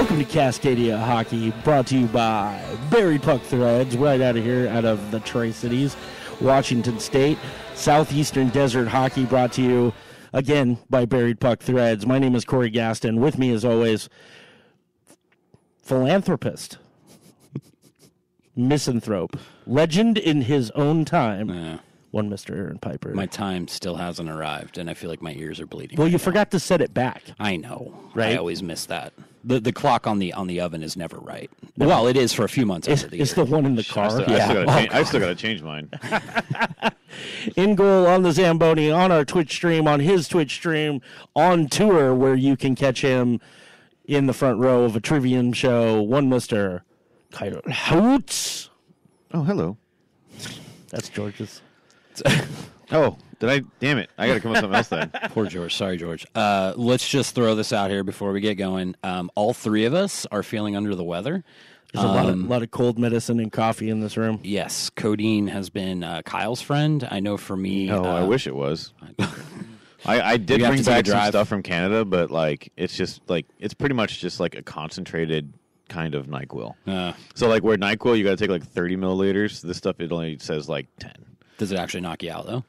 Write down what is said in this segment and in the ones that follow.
Welcome to Cascadia Hockey, brought to you by Buried Puck Threads, right out of here, out of the Tri-Cities, Washington State. Southeastern Desert Hockey, brought to you, again, by Buried Puck Threads. My name is Corey Gaston. With me, as always, philanthropist, misanthrope, legend in his own time, one Mr. Aaron Piper. My time still hasn't arrived, and I feel like my ears are bleeding. Well, you forgot to set it back. I know. Right? I always miss that. The clock on the oven is never right. No. Well, it is for a few months out of the year. It's the one in the car. I still got to change mine. In goal on the Zamboni, on our Twitch stream, on his Twitch stream, on tour, where you can catch him in the front row of a Trivium show, one Mr. Kyle Hoots. Oh, hello. That's George's. Oh, did I? Damn it. I got to come up with something else then. Poor George. Sorry, George. Let's just throw this out here before we get going. All three of us are feeling under the weather. There's a lot of cold medicine and coffee in this room. Yes. Codeine has been Kyle's friend. I know for me. Oh, I wish it was. I did bring back some stuff from Canada, but like it's just like it's pretty much just like a concentrated kind of NyQuil. So like where NyQuil you got to take like 30 milliliters, this stuff it only says like 10. Does it actually knock you out, though?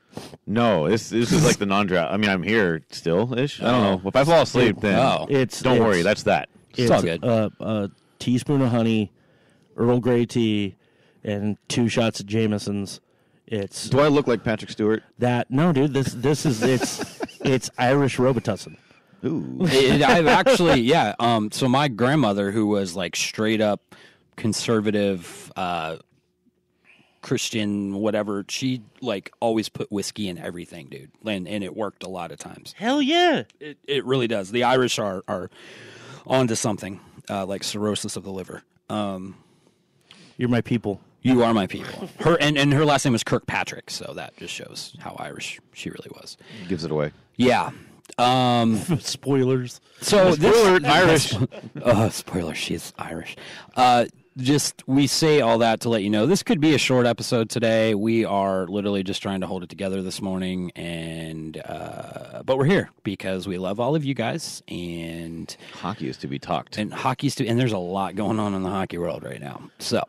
No, this is like the non-drought. I mean, I'm here still-ish. I don't know. If I fall asleep, then don't worry. That's that. It's all good. A teaspoon of honey, Earl Grey tea, and 2 shots of Jameson's. Do I look like Patrick Stewart? No, dude. This is it's Irish Robitussin. Ooh. I've actually, yeah. So my grandmother, who was like straight up conservative, Christian, whatever, she like always put whiskey in everything, dude, and it worked a lot of times. Hell yeah, it really does. The Irish are onto something, like cirrhosis of the liver. You're my people. You are my people. Her and her last name was Kirkpatrick, so that just shows how Irish she really was. Gives it away. Yeah. Spoilers. So spoiler, Irish. Spoiler, she's Irish. Just we say all that to let you know this could be a short episode today. We are literally just trying to hold it together this morning, and but we're here because we love all of you guys, and hockey is to be talked, and there's a lot going on in the hockey world right now. So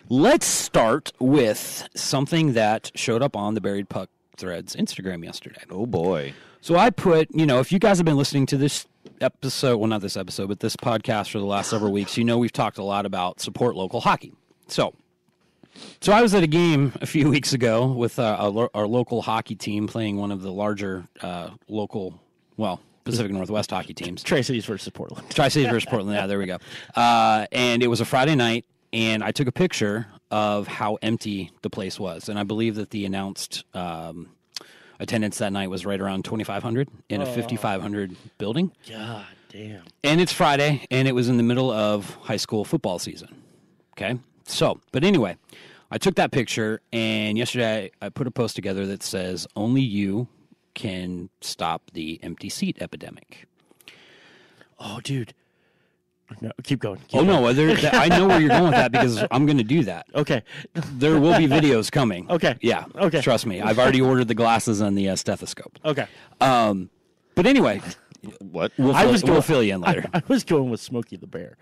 let's start with something that showed up on the Buried Puck Threads Instagram yesterday. Oh boy! So I put, if you guys have been listening to this episode, well, not this episode, but this podcast for the last several weeks, we've talked a lot about support local hockey. So I was at a game a few weeks ago with our local hockey team playing one of the larger local, Pacific Northwest hockey teams. Tri-Cities versus Portland. Tri-Cities versus Portland, yeah, there we go. And it was a Friday night, and I took a picture of how empty the place was. And I believe that the announced attendance that night was right around 2,500 in a 5,500 building. God damn. And it's Friday, and it was in the middle of high school football season. Okay? So, but anyway, I took that picture, and yesterday I put a post together that says, only you can stop the empty seat epidemic. Oh, dude. No, keep going. I know where you're going with that because I'm going to do that. Okay. There will be videos coming. Okay. Yeah. Okay. Trust me. I've already ordered the glasses and the stethoscope. Okay. But anyway. What? We'll fill you in later. I was going with Smokey the Bear.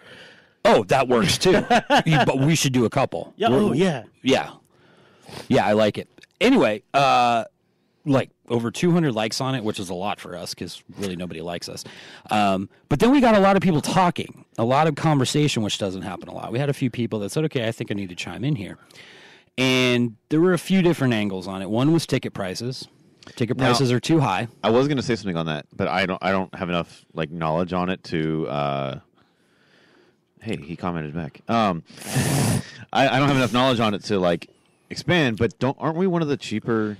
Oh, that works too. But we should do a couple. Yeah. Yeah. Yeah, I like it. Anyway, like over 200 likes on it, which is a lot for us because really nobody likes us. But then we got a lot of people talking, a lot of conversation, which doesn't happen a lot. We had a few people that said, okay, I think I need to chime in here. And there were a few different angles on it. One was ticket prices. Ticket prices are too high. I was going to say something on that, but I don't have enough like knowledge on it to hey, he commented back. I don't have enough knowledge on it to like expand, but aren't we one of the cheaper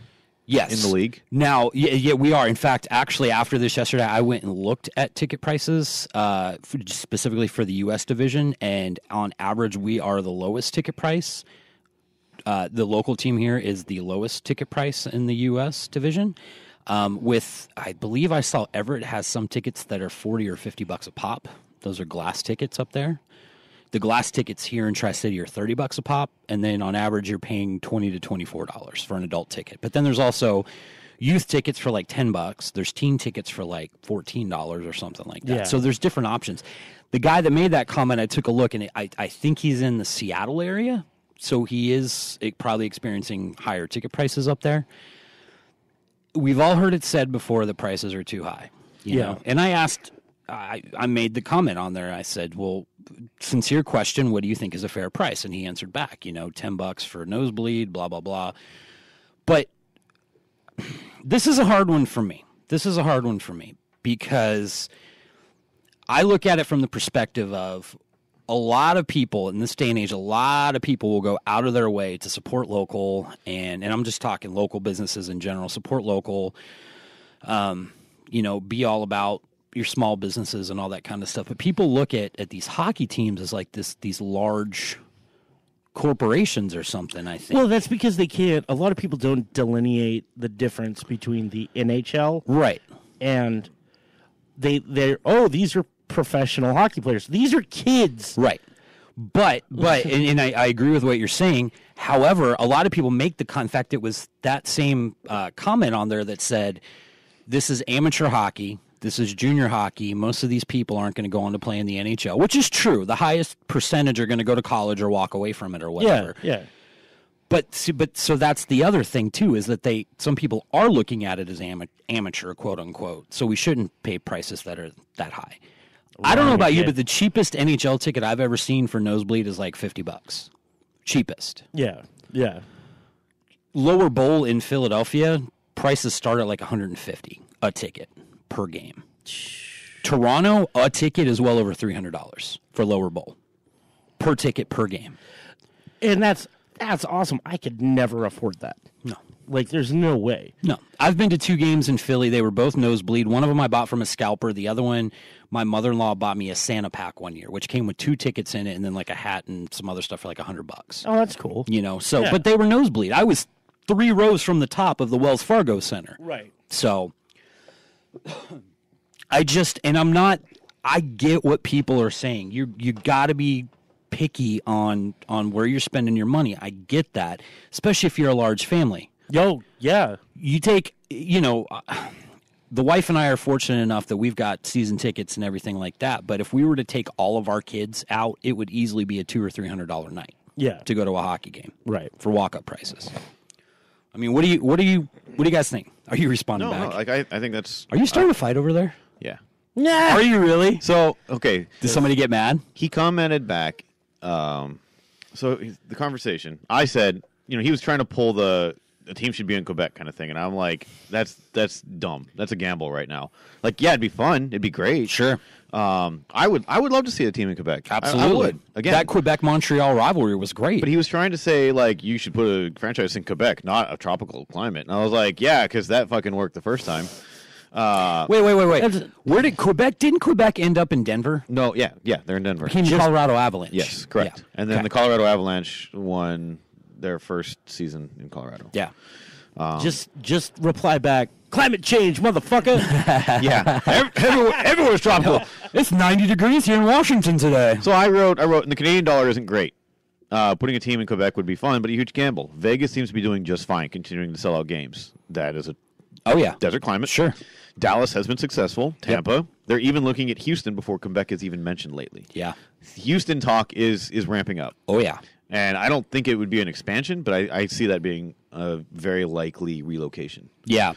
Yes. in the league? Now, yeah, we are. In fact, actually, after this yesterday, I went and looked at ticket prices specifically for the U.S. division, and on average, we are the lowest ticket price. The local team here is the lowest ticket price in the U.S. division. I believe I saw Everett has some tickets that are $40 or $50 a pop. Those are glass tickets up there. The glass tickets here in Tri-City are $30 a pop, and then on average you're paying $20 to $24 for an adult ticket. But then there's also youth tickets for like $10. There's teen tickets for like $14 or something like that. Yeah. So there's different options. The guy that made that comment, I took a look, and I think he's in the Seattle area. So he is probably experiencing higher ticket prices up there. We've all heard it said before that prices are too high. You know? And I asked, I made the comment on there. I said, well, sincere question, what do you think is a fair price? And he answered back, $10 for nosebleed, blah, blah, blah. But this is a hard one for me. Because I look at it from the perspective of a lot of people in this day and age, a lot of people will go out of their way to support local, and I'm just talking local businesses in general, support local, be all about your small businesses and all that kind of stuff. But people look at these hockey teams as like these large corporations or something, I think. Well, that's because they can't. A lot of people don't delineate the difference between the NHL, right, and they're these are professional hockey players. These are kids, right? But and I agree with what you're saying. However, a lot of people make in fact, it was that same comment on there that said, "This is amateur hockey. This is junior hockey. Most of these people aren't going to go on to play in the NHL," which is true. The highest percentage are going to go to college or walk away from it or whatever. Yeah. But so that's the other thing too, is that some people are looking at it as amateur, quote unquote. So we shouldn't pay prices that are that high. I don't know about you, but the cheapest NHL ticket I've ever seen for nosebleed is like $50. Cheapest. Yeah. Lower bowl in Philadelphia, prices start at like $150 a ticket per game. Toronto, a ticket is well over $300 for lower bowl per ticket per game. And that's awesome. I could never afford that. No. Like, there's no way. No. I've been to 2 games in Philly. They were both nosebleed. One of them I bought from a scalper. The other one, my mother-in-law bought me a Santa pack one year, which came with 2 tickets in it and then like a hat and some other stuff for like $100. Oh, that's cool. But they were nosebleed. I was 3 rows from the top of the Wells Fargo Center. Right. So I get what people are saying. You got to be picky on where you're spending your money. I get that, especially if you're a large family. Yo, yeah. You take, the wife and I are fortunate enough that we've got season tickets and everything like that. But if we were to take all of our kids out, it would easily be a $200 or $300 night. Yeah. To go to a hockey game. Right. For walk-up prices. I mean, what do you guys think? Are you responding back? No, I think that's. Are you starting a fight over there? Yeah. Nah. Are you really? So, okay. Did somebody get mad? He commented back. So the conversation, I said, he was trying to pull the team should be in Quebec kind of thing, and I'm like, that's dumb. That's a gamble right now. Like, yeah, it'd be fun. It'd be great. Sure. I would love to see a team in Quebec. Absolutely. I would. Again, that Quebec-Montreal rivalry was great. But he was trying to say, like, you should put a franchise in Quebec, not a tropical climate. And I was like, yeah, because that fucking worked the first time. Wait. Where didn't Quebec end up in Denver? No, yeah, they're in Denver. Became the Colorado Avalanche. Yes, correct. Yeah. And then the Colorado Avalanche won their first season in Colorado. Yeah. Just reply back, climate change, motherfucker. Yeah. Everywhere's tropical. It's 90 degrees here in Washington today. So I wrote, and the Canadian dollar isn't great. Putting a team in Quebec would be fun, but a huge gamble. Vegas seems to be doing just fine, continuing to sell out games. That is a desert climate. Sure. Dallas has been successful. Tampa. Yep. They're even looking at Houston before Quebec is even mentioned lately. Yeah. Houston talk is ramping up. Oh, yeah. And I don't think it would be an expansion, but I see that being a very likely relocation. Yeah.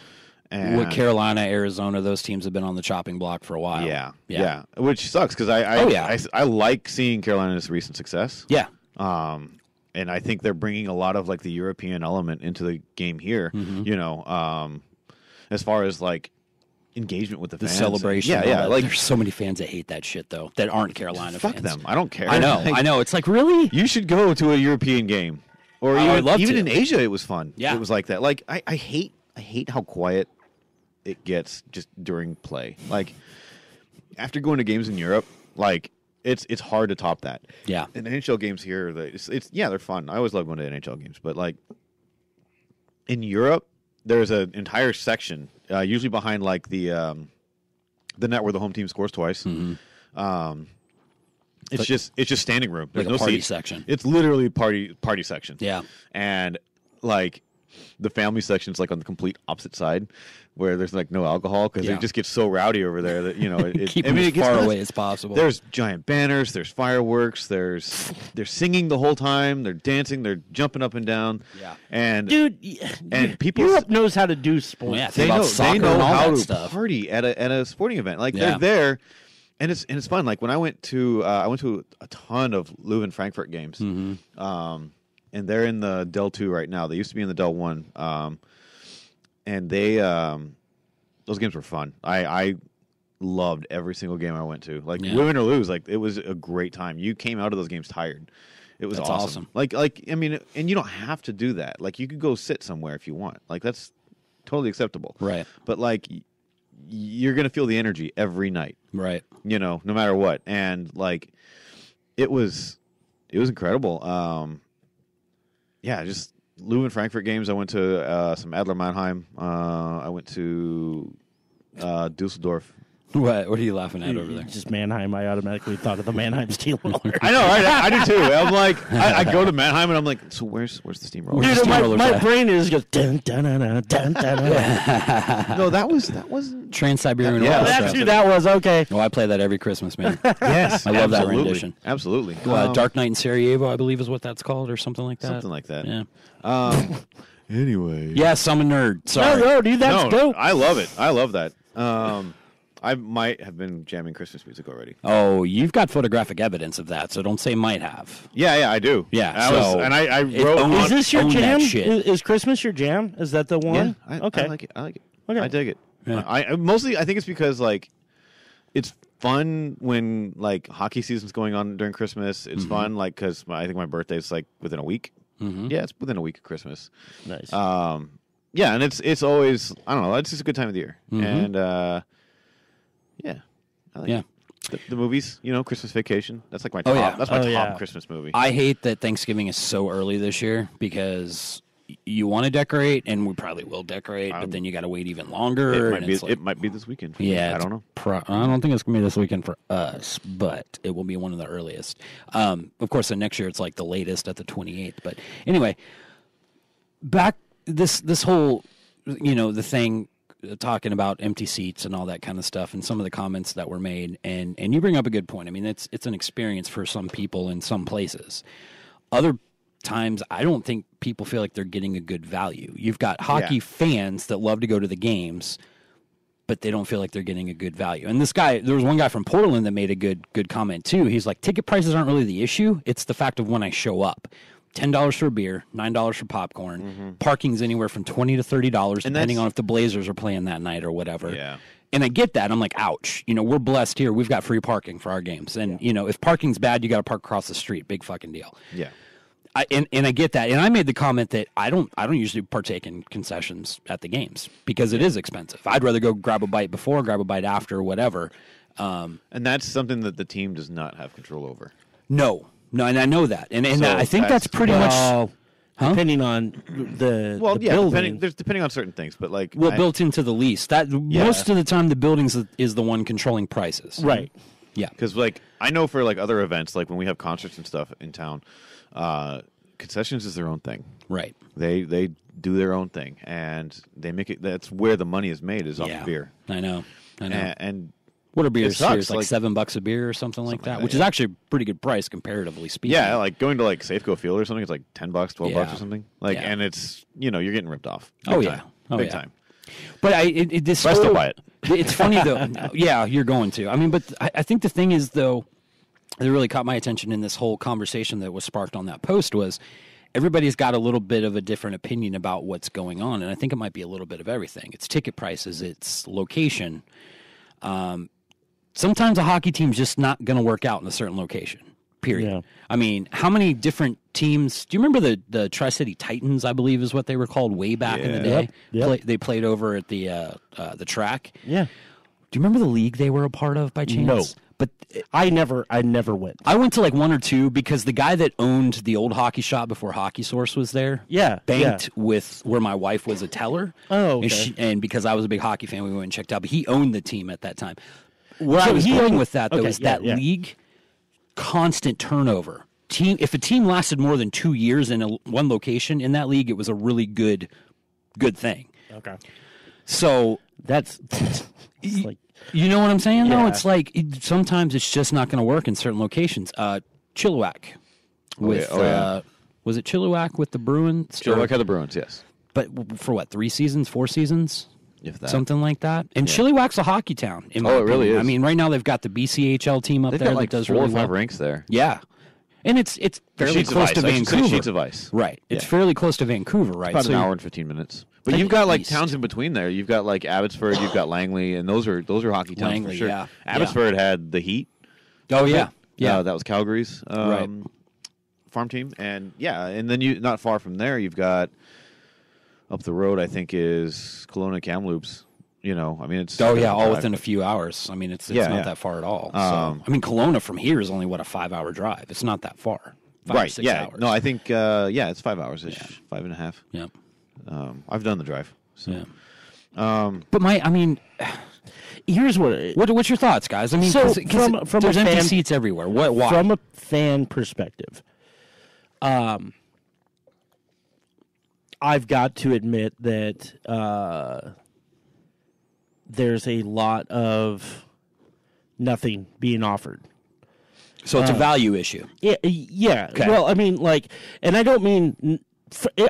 And Carolina, Arizona, those teams have been on the chopping block for a while. Yeah. Which sucks because I like seeing Carolina's recent success. Yeah. And I think they're bringing a lot of like the European element into the game here. Mm-hmm. As far as like engagement with the fans, celebration. Yeah. Like, there's so many fans that hate that shit though, that aren't Carolina fans. Fuck them. I don't care. I know. It's like, really? You should go to a European game, or even in Asia. It was fun. Yeah, it was like that. Like I hate how quiet it gets just during play. Like after going to games in Europe, like it's hard to top that. Yeah, and NHL games here, they're fun. I always love going to NHL games, but like in Europe, there's an entire section, usually behind like the net where the home team scores twice. Mm-hmm. It's just standing room. There's like no party seats. Section. It's literally party section. Yeah, and like the family section's like on the complete opposite side, where there's like no alcohol because it just gets so rowdy over there that keep them as far away as possible. There's giant banners, there's fireworks, they're singing the whole time, they're dancing, they're jumping up and down. Yeah, and people Europe knows how to do sports. Yeah, they know how to party at a sporting event. Like they're there, and it's fun. Like when I went to a ton of Leuven Frankfurt games. Mm-hmm. And they're in the Dell 2 right now. They used to be in the Dell 1. And they those games were fun. I loved every single game I went to. Like win or lose, like it was a great time. You came out of those games tired. It was awesome. Like I mean, and you don't have to do that. Like you could go sit somewhere if you want. Like that's totally acceptable. Right. But like you're going to feel the energy every night. Right. No matter what. And like it was incredible. Yeah, just Leuven Frankfurt games. I went to some Adler Mannheim. I went to Dusseldorf. What are you laughing at over there? Just Mannheim. I automatically thought of the Mannheim Steamroller. I know, right? I do too. I'm like, I go to Mannheim and I'm like, so where's the steamroller? Dude, my brain is just dun dun dun dun dun dun. No, that wasn't Trans-Siberian. Yeah, that's who that was. Okay. Oh, I play that every Christmas, man. Yes, I love that rendition. Absolutely. Dark Knight in Sarajevo, I believe, is what that's called, or something like that. Something like that. Yeah. Anyway. Yes, I'm a nerd. Sorry. No, dude, that's dope. I love it. I love that. I might have been jamming Christmas music already. Oh, you've got photographic evidence of that, so don't say might have. Yeah, I do. Yeah, I wrote. Is this your jam? Is Christmas your jam? Is that the one? Yeah, okay. I like it. Okay. I dig it. Yeah. I mostly I think it's because like it's fun when like hockey season's going on during Christmas. It's fun like because I think my birthday's like within a week. Mm-hmm. Yeah, it's within a week of Christmas. Nice. Yeah, and it's always I don't know. It's just a good time of the year, and yeah, I like it. The movies, Christmas Vacation. That's like my top. That's my top Christmas movie. I hate that Thanksgiving is so early this year because you want to decorate, and we probably will decorate, but then you got to wait even longer. It might be this weekend. Yeah, I don't know. I don't think it's gonna be this weekend for us, but it will be one of the earliest. Of course, then next year it's like the latest at the 28th. But anyway, back this whole the thing. Talking about empty seats and all that kind of stuff and some of the comments that were made. And you bring up a good point. I mean, it's an experience for some people in some places. Other times, I don't think people feel like they're getting a good value. You've got hockey fans that love to go to the games, but they don't feel like they're getting a good value. And there was one guy from Portland that made a good comment too. He's like, ticket prices aren't really the issue. It's the fact of when I show up. $10 for a beer, $9 for popcorn. Mm-hmm. Parking's anywhere from $20 to $30, depending on if the Blazers are playing that night or whatever. Yeah. And I get that. I'm like, ouch. We're blessed here. We've got free parking for our games. And, if parking's bad, you got to park across the street. Big fucking deal. Yeah. And I get that. And I made the comment that I don't usually partake in concessions at the games because it is expensive. I'd rather go grab a bite before, grab a bite after, or whatever. And that's something that the team does not have control over. No, and I know that, and so I think that's pretty much depending on the building. Depending on certain things, but like built into the lease. That most of the time the building is the one controlling prices, right? Yeah, because like I know for like other events, like when we have concerts and stuff in town, concessions is their own thing, right? They do their own thing, and they make it. That's where the money is made is off of beer. I know, and what are beers here? It's like $7 a beer or something like that, which is actually a pretty good price comparatively speaking. Yeah, like going to like Safeco Field or something, it's like $10, $12 or something. Like, and it's you're getting ripped off. Big time. But I still buy it. It's funny though. Yeah, you're going to. I mean, but I think the thing is though, that really caught my attention in this whole conversation that was sparked on that post was everybody's got a little bit of a different opinion about what's going on, and I think it might be a little bit of everything. It's ticket prices, it's location. Sometimes a hockey team's just not going to work out in a certain location, period. Yeah. I mean, how many different teams... Do you remember the Tri-City Titans, I believe is what they were called way back in the day? Yep. They played over at the track. Yeah. Do you remember the league they were a part of by chance? No. But I never went. I went to like one or two because the guy that owned the old hockey shop before Hockey Source was there, banked with where my wife was a teller. Oh, okay. And because I was a big hockey fan, we went and checked out. But he owned the team at that time. Where I was going with that, though, is that league, constant turnover. if a team lasted more than 2 years in one location in that league, it was a really good thing. Okay. So that's like, you know what I'm saying? Yeah. though? It's like sometimes it's just not going to work in certain locations. Chilliwack with was it Chilliwack with the Bruins? Chilliwack had the Bruins, yes. But for what, 3 seasons, 4 seasons? If that. Something like that. And Chilliwack's a hockey town. In my it really opinion. is. I mean, right now they've got the BCHL team up They've there got like that does 4 really or 5 well. rinks there. Yeah. And it's fairly close to Vancouver. Sheets of ice. Right. It's fairly close to Vancouver, right? About an hour and 15 minutes. But you've got like towns in between there. You've got like Abbotsford, you've got Langley, and those are hockey towns Langley, for sure. yeah. Abbotsford had the Heat. Oh yeah. Yeah. That was Calgary's farm team. And and then you not far from there you've got up the road I think is Kelowna Kamloops. You know, I mean it's all within a few hours. I mean it's not that far at all. So I mean Kelowna from here is only what, a 5-hour drive. It's not that far. 5 or 6 hours. No, I think it's 5 hours ish. 5.5. Yeah. I've done the drive. So. Yeah. But here's what's your thoughts, guys? I mean, so cause from there's a empty fan, seats everywhere. Why? From a fan perspective, I've got to admit that there's a lot of nothing being offered. So it's a value issue. Yeah. Okay. Well, I mean, and I don't mean.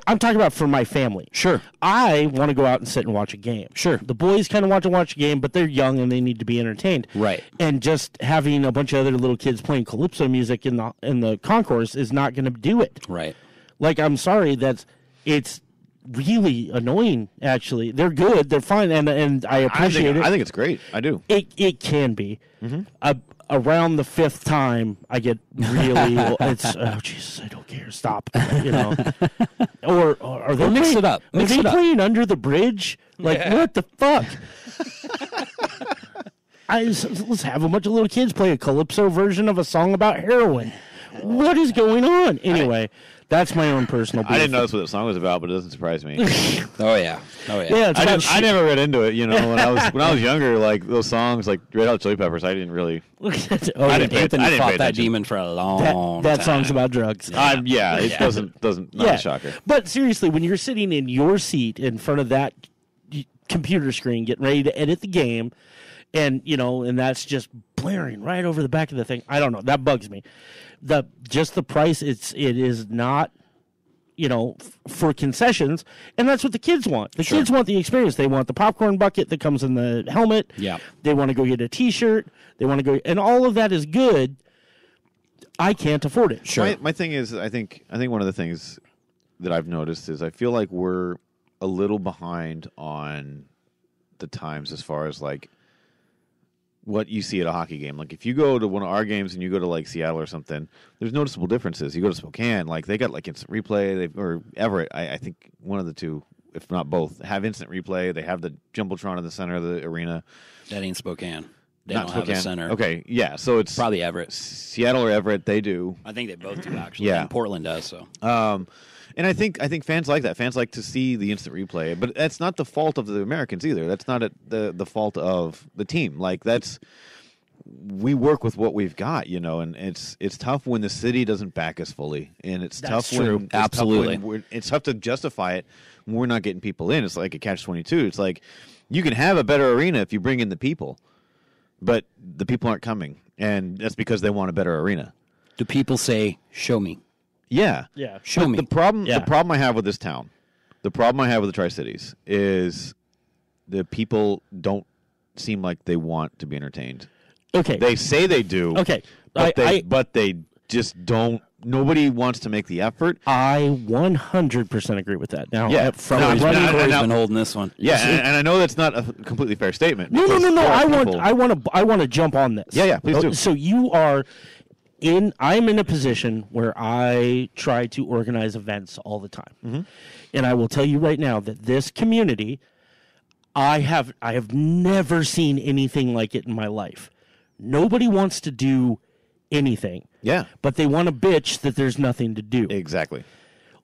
I'm talking about for my family. Sure. I want to go out and sit and watch a game. Sure. The boys kind of want to watch a game, but they're young and they need to be entertained. Right. And just having a bunch of other little kids playing calypso music in the concourse is not going to do it. Right. Like, I'm sorry, it's really annoying. Actually, they're good, they're fine, and I appreciate it. I think it's great. I do. It can be. Mm-hmm. Around the 5th time, I get really. Oh Jesus! I don't care. Stop. You know. Or are they mix playing, it up? Are they playing Under the Bridge? Like what the fuck? Let's have a bunch of little kids play a calypso version of a song about heroin. What is going on? Anyway, that's my own personal beef. I didn't know that's what the song was about, but it doesn't surprise me. Oh yeah. Yeah, I never read into it. You know, when I was younger, like those songs, like Red Hot Chili Peppers, I didn't really. Anthony fought that demon for a long time. That song's about drugs. It doesn't not a shocker. But seriously, when you're sitting in your seat in front of that computer screen, getting ready to edit the game, and and that's just blaring right over the back of the thing. I don't know. That bugs me. Just the price. It is not. For concessions, and that's what the kids want. The kids want the experience. They want the popcorn bucket that comes in the helmet. Yeah. They want to go get a T-shirt. They want to go, and all of that is good. I can't afford it. Sure. My thing is, I think one of the things that I've noticed is I feel like we're a little behind on the times as far as like what you see at a hockey game. Like if you go to one of our games and you go to like Seattle or something, there's noticeable differences. You go to Spokane, like they got like instant replay, or Everett, I think one of the two, if not both, have instant replay. They have the Jumbotron in the center of the arena. That ain't Spokane. They Not don't Spokane. have a center. Okay, yeah, so it's probably Everett. Seattle or Everett, they do. I think they both do actually. Yeah. And Portland does so. And I think fans like that. Fans like to see the instant replay, but that's not the fault of the Americans either. That's not the fault of the team. Like we work with what we've got, and it's tough when the city doesn't back us fully, and it's tough when absolutely it's tough to justify it when we're not getting people in. It's like a catch-22. It's like you can have a better arena if you bring in the people, but the people aren't coming, and that's because they want a better arena. Do people say, "Show me"? Yeah. Show me. The problem I have with this town, the problem I have with the Tri-Cities is the people don't seem like they want to be entertained. Okay. They say they do. Okay. But they just don't. Nobody wants to make the effort. I 100% agree with that. Now, Corey's been holding this one. Yeah, and I know that's not a completely fair statement. No. I want to jump on this. Yeah, please do. So I'm in a position where I try to organize events all the time. Mm-hmm. And I will tell you right now that this community, I have never seen anything like it in my life. Nobody wants to do anything. Yeah. But they want to bitch that there's nothing to do. Exactly.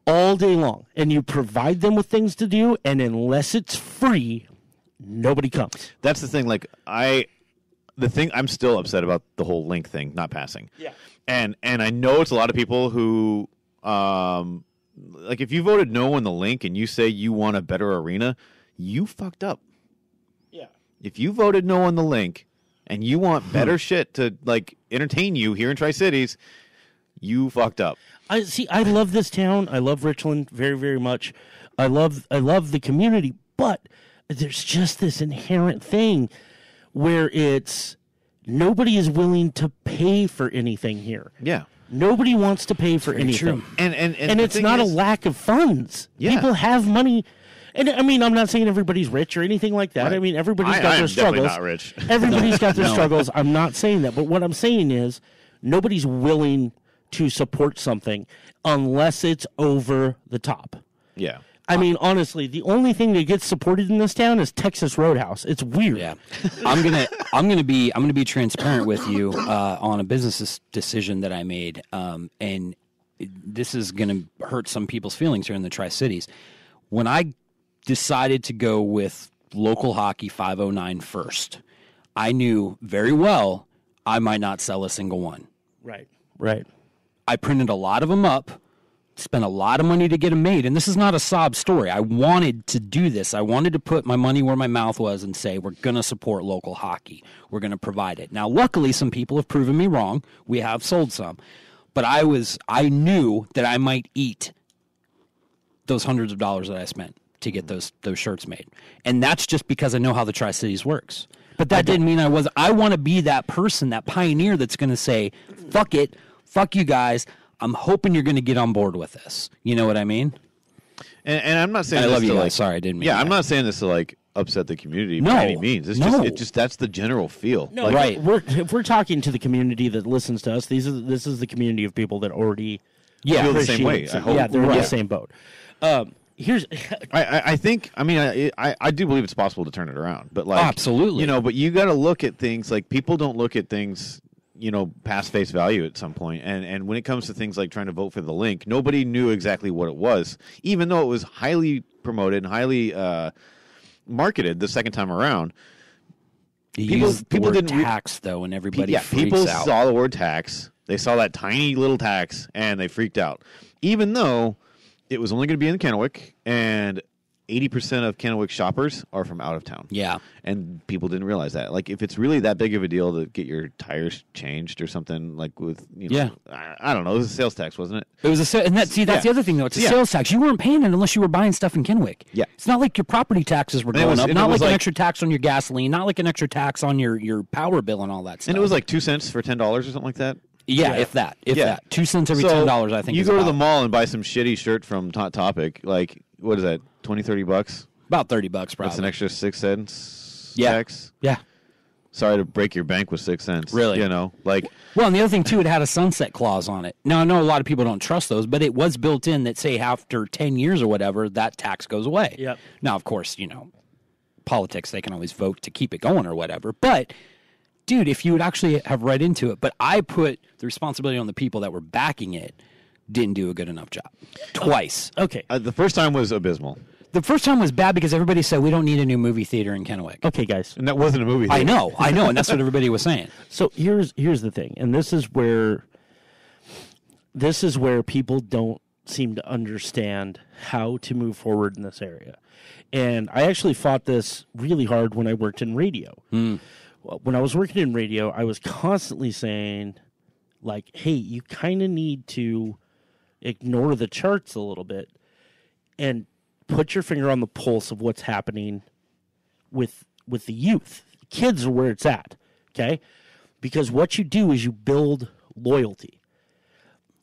All day long. And you provide them with things to do, and unless it's free, nobody comes. That's the thing. Like, the thing I'm still upset about the whole link thing not passing. Yeah. And I know it's a lot of people who like if you voted no on the link and you say you want a better arena, you fucked up. Yeah. If you voted no on the link and you want better shit to like entertain you here in Tri-Cities, you fucked up. I love this town. I love Richland very, very much. I love the community, but there's just this inherent thing where it's nobody is willing to pay for anything here. Yeah. Nobody wants to pay for anything. True. And it's not a lack of funds. Yeah. People have money. And I mean, I'm not saying everybody's rich or anything like that. Right. I mean, everybody's got their struggles. Not rich. Everybody's got their struggles. I'm not saying that. But what I'm saying is nobody's willing to support something unless it's over the top. Yeah. I mean, honestly, the only thing that gets supported in this town is Texas Roadhouse. It's weird. Yeah, I'm gonna be transparent with you on a business decision that I made, and this is gonna hurt some people's feelings here in the Tri-Cities. When I decided to go with local hockey 509 first, I knew very well I might not sell a single one. Right. Right. I printed a lot of them up. Spent a lot of money to get them made, and this is not a sob story. I wanted to do this. I wanted to put my money where my mouth was and say, we're going to support local hockey. We're going to provide it. Now, luckily, some people have proven me wrong. We have sold some. But I knew that I might eat those hundreds of dollars that I spent to get those shirts made. And that's just because I know how the Tri-Cities works. But that didn't mean I want to be that person, that pioneer that's going to say, fuck it, fuck you guys. I'm hoping you're going to get on board with this. You know what I mean? And I'm not saying I this love you to guys. like, Sorry, I didn't mean yeah, that. I'm not saying this to like upset the community No. by any means. It's No. just that's the general feel. No, Like, right. If we're talking to the community that listens to us, this is the community of people that already feel the same way. appreciate I it. hope. Yeah, they're in Right. the same boat. Here's I think I do believe it's possible to turn it around, but like Absolutely. but you got to look at things like people don't look at things past face value at some point. And when it comes to things like trying to vote for the link, nobody knew exactly what it was, even though it was highly promoted and highly marketed the second time around. People people didn't didn't tax though, and everybody freaks people out. saw the word tax. They saw that tiny little tax, and they freaked out, even though it was only going to be in Kennewick, and 80% of Kennewick shoppers are from out of town. Yeah. And people didn't realize that. Like, if it's really that big of a deal to get your tires changed or something, like with, Yeah. I don't know, it was a sales tax, wasn't it? It was and that's the other thing though. It's a sales tax. You weren't paying it unless you were buying stuff in Kennewick. Yeah. It's not like your property taxes were going up. and Not it was like an like- extra tax on your gasoline. Not like an extra tax on your power bill and all that stuff. And it was like 2 cents for $10 or something like that. if that. 2 cents every So, $10. I think you is go to about, the mall and buy some shitty shirt from Hot Topic, like, what is that, $20-$30? about $30 probably. That's an extra 6 cents Yeah. tax. Yeah. Sorry to break your bank with 6 cents. Really? Like, Well, and the other thing too, it had a sunset clause on it. Now I know a lot of people don't trust those, but it was built in that say after 10 years or whatever, that tax goes away. Yep. Now, of course, politics, they can always vote to keep it going or whatever. But dude, if you would actually have read into it, but I put the responsibility on the people that were backing it, didn't do a good enough job. Twice. okay. the first time was abysmal. The first time was bad because everybody said we don't need a new movie theater in Kennewick. Okay, guys. And that wasn't a movie theater. I know, and that's what everybody was saying. So here's the thing, and this is where people don't seem to understand how to move forward in this area. And I actually fought this really hard when I worked in radio. When I was working in radio, I was constantly saying, like, hey, you kind of need to ignore the charts a little bit and put your finger on the pulse of what's happening with the youth. Kids are where it's at, okay? Because what you do is you build loyalty.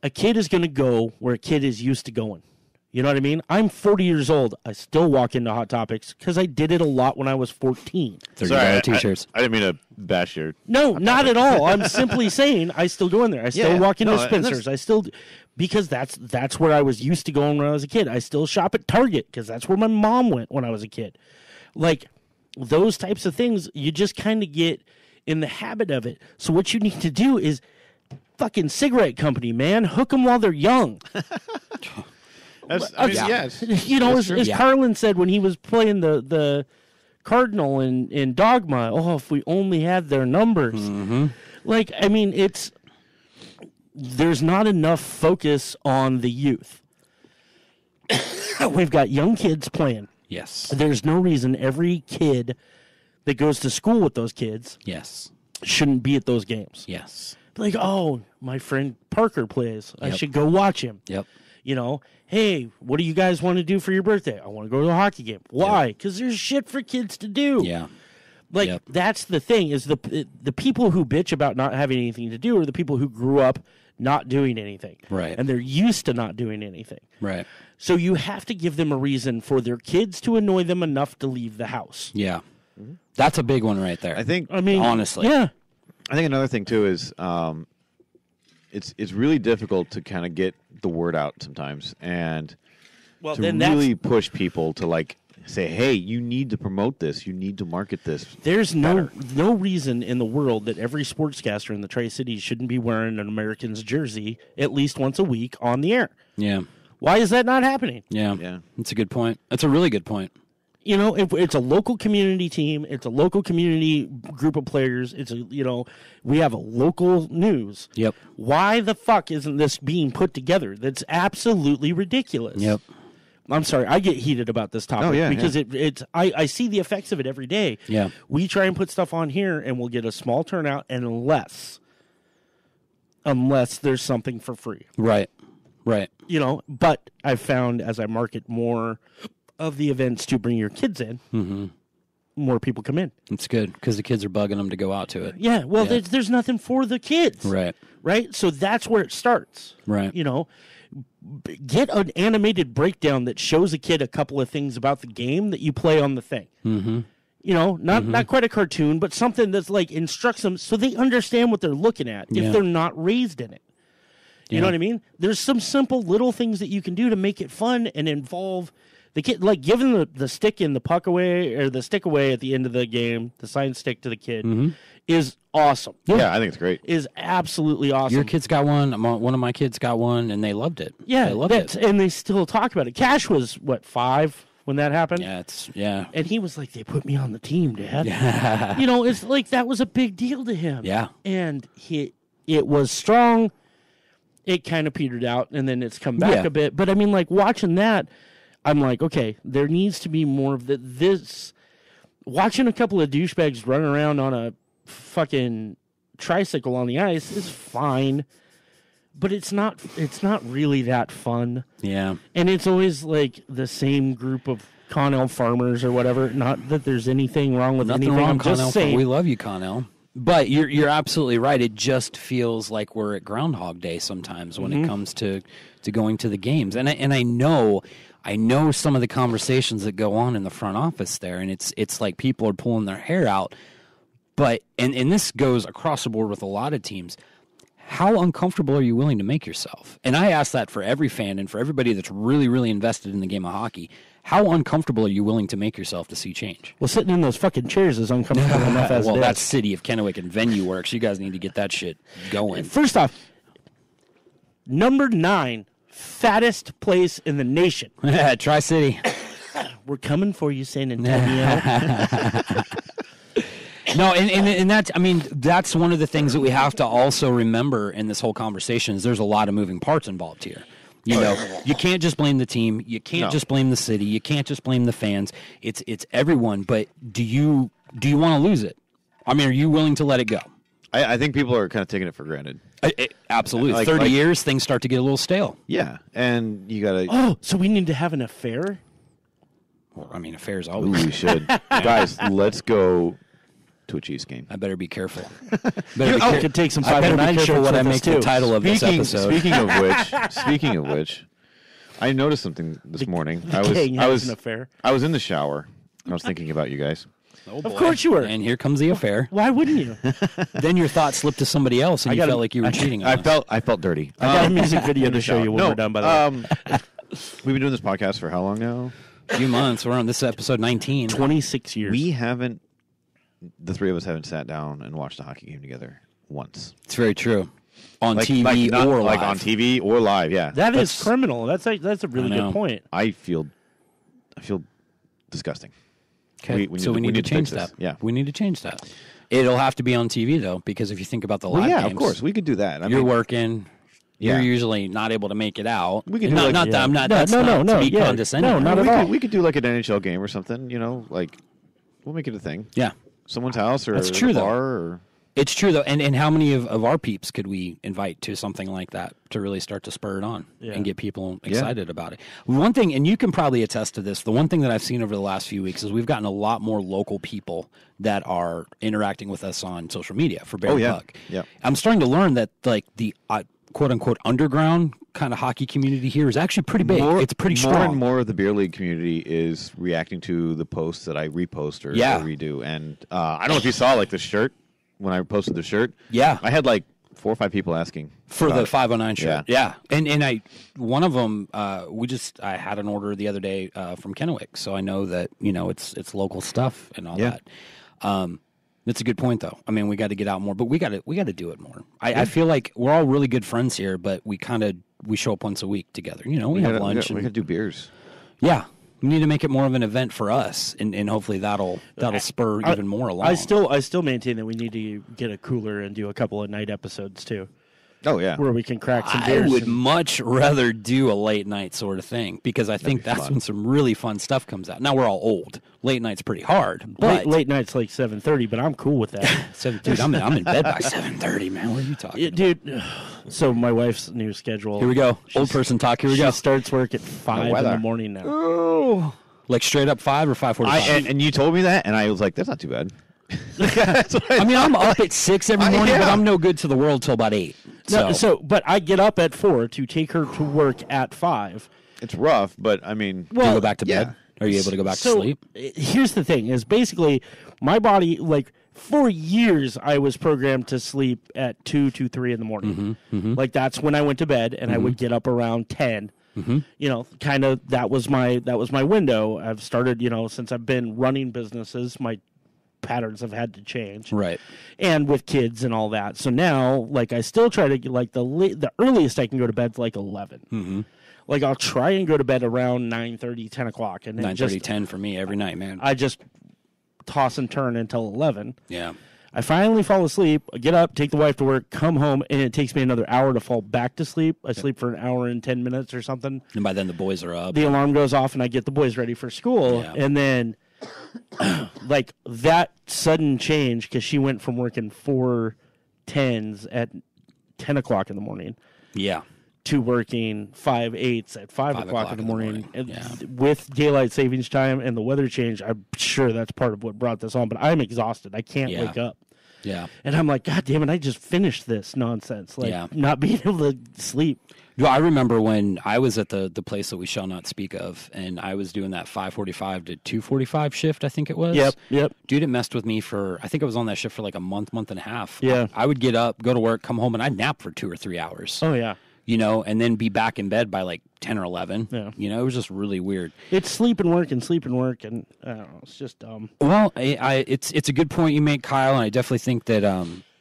A kid is going to go where a kid is used to going. You know what I mean? I'm 40 years old. I still walk into Hot Topics because I did it a lot when I was 14. $30 T-shirts. I didn't mean to bash your... No, not at all. I'm simply saying I still go in there. I still walk into Spencer's. I still... Because that's where I was used to going when I was a kid. I still shop at Target because that's where my mom went when I was a kid. Like, those types of things, you just kind of get in the habit of it. So what you need to do is fucking cigarette company, man. Hook them while they're young. Yes. You know, as Carlin said when he was playing the Cardinal in Dogma. Oh, if we only had their numbers. Mm-hmm. Like, I mean, there's not enough focus on the youth. We've got young kids playing. Yes. There's no reason every kid that goes to school with those kids Yes. shouldn't be at those games. Yes. Like, oh, my friend Parker plays. I Yep. should go watch him. Yep. You know, hey, what do you guys want to do for your birthday? I want to go to a hockey game. Why? Because there's shit for kids to do. Yeah. Like, Yep. that's the thing, is the people who bitch about not having anything to do are the people who grew up not doing anything. Right. And they're used to not doing anything. Right. So you have to give them a reason for their kids to annoy them enough to leave the house. Yeah. That's a big one right there. I think. I mean, honestly. Yeah. I think another thing too is it's really difficult to kind of get the word out sometimes, and Well, to then really push people to like say, hey, you need to promote this, you need to market this. there's no reason in the world that every sportscaster in the Tri-Cities shouldn't be wearing an Americans jersey at least once a week on the air. Yeah. Why is that not happening? Yeah. Yeah. That's a good point. That's a really good point. You know, if it's a local community team, it's a local community group of players. It's we have a local news. Yep. Why the fuck isn't this being put together? That's absolutely ridiculous. Yep. I'm sorry, I get heated about this topic because I see the effects of it every day. Yeah. We try and put stuff on here and we'll get a small turnout unless there's something for free. Right. Right. You know, but I've found as I market more of the events to bring your kids in, more people come in. It's good because the kids are bugging them to go out to it. Yeah, well, Yeah. There's nothing for the kids. Right. Right? So that's where it starts. Right. You know, get an animated breakdown that shows a kid a couple of things about the game that you play on the thing. Mm-hmm. You know, not quite a cartoon, but something that's like instructs them so they understand what they're looking at if they're not raised in it. You know what I mean? There's some simple little things that you can do to make it fun and involve the kid, like giving the stick and the puck away or the stick away at the end of the game, the signed stick to the kid, is awesome. Yeah, I think it's great. Is absolutely awesome. Your kids got one. One of my kids got one, and they loved it. Yeah, they loved it. And they still talk about it. Cash was, 5 when that happened? Yeah. And he was like, they put me on the team, Dad. You know, it's like that was a big deal to him. Yeah. And it was strong. It kind of petered out, and then it's come back a bit. But, I mean, like, watching that, I'm like, okay, there needs to be more of this. Watching a couple of douchebags run around on a fucking tricycle on the ice is fine, but it's not really that fun. Yeah. And it's always, like, the same group of Connell farmers or whatever. Not that there's anything wrong with Nothing anything. wrong, I'm just Connell. saying. We love you, Connell. But you're absolutely right. It just feels like we're at Groundhog Day sometimes when it comes to going to the games. And I know some of the conversations that go on in the front office there, and it's like people are pulling their hair out. But and this goes across the board with a lot of teams. How uncomfortable are you willing to make yourself? And I ask that for every fan and for everybody that's really, really invested in the game of hockey. How uncomfortable are you willing to make yourself to see change? Well, sitting in those fucking chairs is uncomfortable enough as well, it is. that's City of Kennewick and Venue Works. You guys need to get that shit going. First off, number 9, fattest place in the nation. Tri-City. We're coming for you, San Antonio. No, and that's, I mean, that's one of the things that we have to also remember in this whole conversation is there's a lot of moving parts involved here. You know, you can't just blame the team. You can't just blame the city. You can't just blame the fans. It's everyone. But do you want to lose it? I mean, are you willing to let it go? I think people are kind of taking it for granted. Absolutely. Like- 30 like- years, things start to get a little stale. Yeah, and you gotta. Oh, so we need to have an affair? Well, I mean, affairs Ooh, always. we should, guys. Let's go to a Chiefs game. I better be careful. I could take some I better be 509 careful shirts what I with us, make the too. title of this episode. Speaking of which, I noticed something this morning. I King has was an affair. I was in the shower. I was thinking about you guys. Oh, Of boy. course you were. And here comes the affair. Why wouldn't you? Then your thoughts slipped to somebody else, and you felt like you were cheating on us. I felt dirty. I got a music video to show you when we're done, by the way. We've been doing this podcast for how long now? A few months. We're on this episode 19. 26 years. The three of us haven't sat down and watched a hockey game together once. It's very true. On Like, TV not, or like live. on TV or live. Yeah, That is criminal. That's a really I know. good point. I feel disgusting. Okay. We need to change that. Yeah. We need to change that. It'll have to be on TV, though, because if you think about the live games. Of course. We could do that. You're working. You're usually not able to make it out. We could do not that I'm not. That's not to be condescending. No, not at all. We could do like an NHL game or something. Like we'll make it a thing. Yeah. Someone's house or that's true, a bar. Or... It's true, though. And how many of our peeps could we invite to something like that to really start to spur it on and get people excited about it? One thing, and you can probably attest to this, the one thing that I've seen over the last few weeks is we've gotten a lot more local people that are interacting with us on social media for Bear Puck. Yeah. I'm starting to learn that like the quote-unquote underground kind of hockey community here is actually pretty big. It's pretty strong. More and more of the beer league community is reacting to the posts that I repost or redo. And I don't know if you saw like the shirt. When I posted the shirt, I had like 4 or 5 people asking for the 509 shirt. Yeah. And one of them, I had an order the other day from Kennewick, so I know that it's local stuff and all that. That's a good point, though. I mean, we got to get out more, but we got to do it more. I feel like we're all really good friends here, but we show up once a week together. We have lunch. We got to do beers. Yeah. We need to make it more of an event for us, and hopefully that'll spur even more along. I still maintain that we need to get a cooler and do a couple of night episodes too. Oh yeah, where we can crack some beers. I would much rather do a late night sort of thing because I think that's when some really fun stuff comes out. Now we're all old. Late night's pretty hard. But late night's like 7:30, but I'm cool with that. Dude, I'm in bed by 7:30, man. What are you talking about? Dude, so my wife's new schedule. Here we go. Old person talk. Here we go. She starts work at 5 in the morning now. Oh. Like straight up 5 or 5:45? And you told me that, and I was like, that's not too bad. I mean, I'm up at 6 every morning, but I'm no good to the world till about 8. But I get up at 4 to take her to work at 5. It's rough, but I mean... Do you go back to bed? Are you able to go back to sleep? Here's the thing, is basically my body, like, for years I was programmed to sleep at 2 to 3 in the morning. Like, that's when I went to bed, and I would get up around 10. Kind of that was my window. I've started, since I've been running businesses, my patterns have had to change, right? And with kids and all that, so now like I still try to get like the earliest I can go to bed is like 11. Like I'll try and go to bed around 9:30, 10 o'clock, and then 9:30, 10 for me every night, man. I just toss and turn until 11. Yeah. I finally fall asleep, I get up, take the wife to work, come home, and it takes me another hour to fall back to sleep. I sleep for an hour and 10 minutes or something. And by then the boys are up. The alarm goes off, and I get the boys ready for school. Yeah. And then, like, that sudden change, because she went from working 4 10s at 10 o'clock in the morning. Yeah. To working 5 8s at 5 o'clock in the morning. With daylight savings time and the weather change, I'm sure that's part of what brought this on. But I'm exhausted. I can't wake up. Yeah. And I'm like, God damn it, I just finished this nonsense. Like, not being able to sleep. Well, I remember when I was at the place that we shall not speak of, and I was doing that 5:45 to 2:45 shift, I think it was. Yep. Dude, it messed with me for, I think I was on that shift for like a month and a half. Yeah. I would get up, go to work, come home, and I'd nap for 2 or 3 hours. Oh, yeah. And then be back in bed by like 10 or 11. Yeah. It was just really weird. It's sleep and work, and I don't know, it's just dumb. Well, it's a good point you make, Kyle, and I definitely think that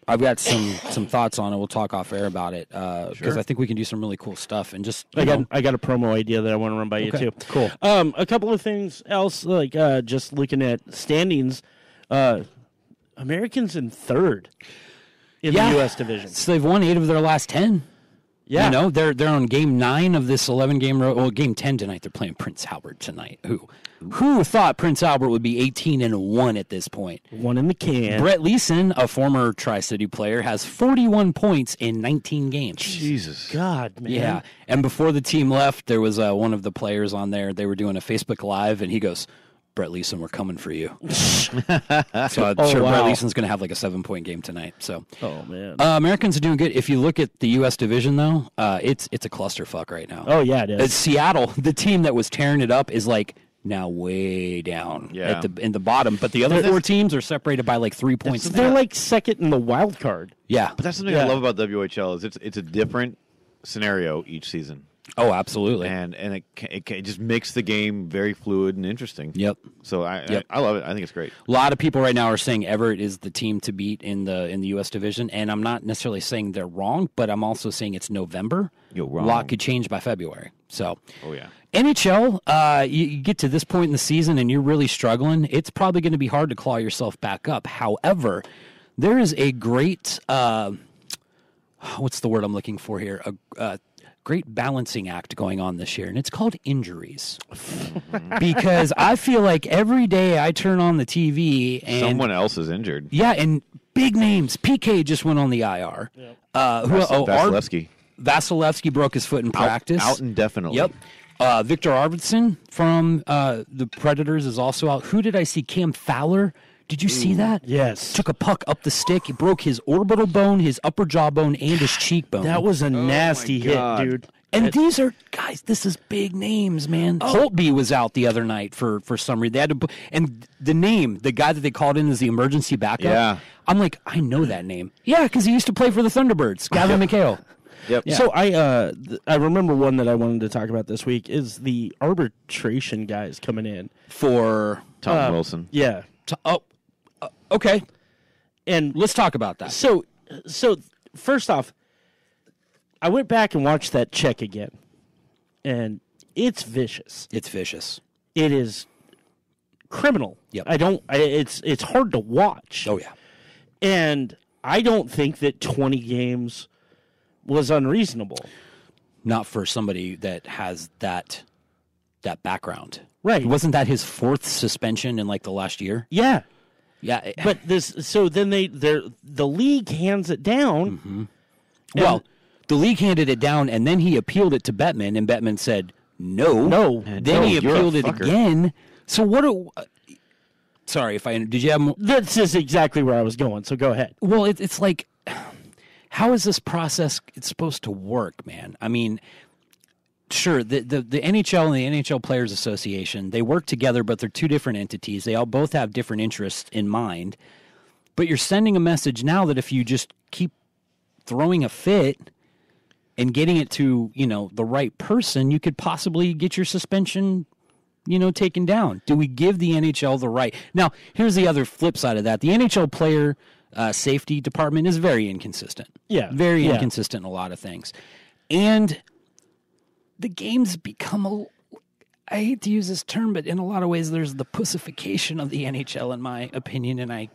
I've got some thoughts on it. We'll talk off air about it because I think we can do some really cool stuff. And just I got a promo idea that I want to run by you too. Cool. A couple of things else, like just looking at standings, Americans in third in the U.S. division. So they've won 8 of their last 10. Yeah, they're on game 9 of this 11-game road. Well, game 10 tonight. They're playing Prince Albert tonight. Who thought Prince Albert would be 18-1 at this point? 1 in the can. Brett Leeson, a former Tri-City player, has 41 points in 19 games. Jesus, God, man. Yeah, and before the team left, there was one of the players on there. They were doing a Facebook Live, and he goes, Brett Leeson, we're coming for you. So I'm sure Brett Leeson's going to have like a 7-point game tonight. So, man, Americans are doing good. If you look at the U.S. division, though, it's a clusterfuck right now. Oh yeah, it is. Seattle, the team that was tearing it up, is like now way down in the bottom. But the other 4 teams are separated by like 3 points. They're like second in the wild card. Yeah, but that's something I love about WHL is it's a different scenario each season. Oh, absolutely. And it just makes the game very fluid and interesting. Yep. So I love it. I think it's great. A lot of people right now are saying Everett is the team to beat in the U.S. division, and I'm not necessarily saying they're wrong, but I'm also saying it's November. You're wrong. A lot could change by February. So, oh yeah. NHL, you get to this point in the season and you're really struggling. It's probably going to be hard to claw yourself back up. However, there is a great, what's the word I'm looking for here? A great balancing act going on this year, and it's called injuries. Because I feel like every day I turn on the TV and someone else is injured. Yeah, and big names. PK just went on the IR. Yep. Vasilevsky. Vasilevsky broke his foot in practice. Out indefinitely. Yep. Victor Arvidsson from the Predators is also out. Who did I see? Cam Fowler. Did you see that? Yes. Took a puck up the stick. He broke his orbital bone, his upper jawbone, and his cheekbone. That was a nasty hit, dude. And these are, guys, this is big names, man. Holtby was out the other night for some reason. They had to, and the name, the guy that they called in as the emergency backup, yeah. I'm like, I know that name. Yeah, because he used to play for the Thunderbirds, Gavin McHale. Yep. Yeah. So I remember one that I wanted to talk about this week is the arbitration guys coming in for Tom Wilson. Yeah. Okay. And let's talk about that. So first off, I went back and watched that check again, and it's vicious. It's vicious. It is criminal. Yep. It's hard to watch. Oh yeah. And I don't think that 20 games was unreasonable. Not for somebody that has that background. Right. Wasn't that his fourth suspension in like the last year? Yeah. Yeah. But then the league hands it down. Mm-hmm. Well, the league handed it down, and then he appealed it to Bettman, and Bettman said no. Then he appealed it again. So what? Sorry if I did. You have more? This is exactly where I was going. So go ahead. Well, it's like, how is this process supposed to work, man? I mean, sure, the NHL and the NHL Players Association, they work together, but they're two different entities. They all both have different interests in mind. But you're sending a message now that if you just keep throwing a fit and getting it to, the right person, you could possibly get your suspension, taken down. Do we give the NHL the right? Now, here's the other flip side of that. The NHL player safety department is very inconsistent. Yeah. Very inconsistent in a lot of things. And the game's become I hate to use this term, but in a lot of ways there's the pussification of the NHL, in my opinion, and I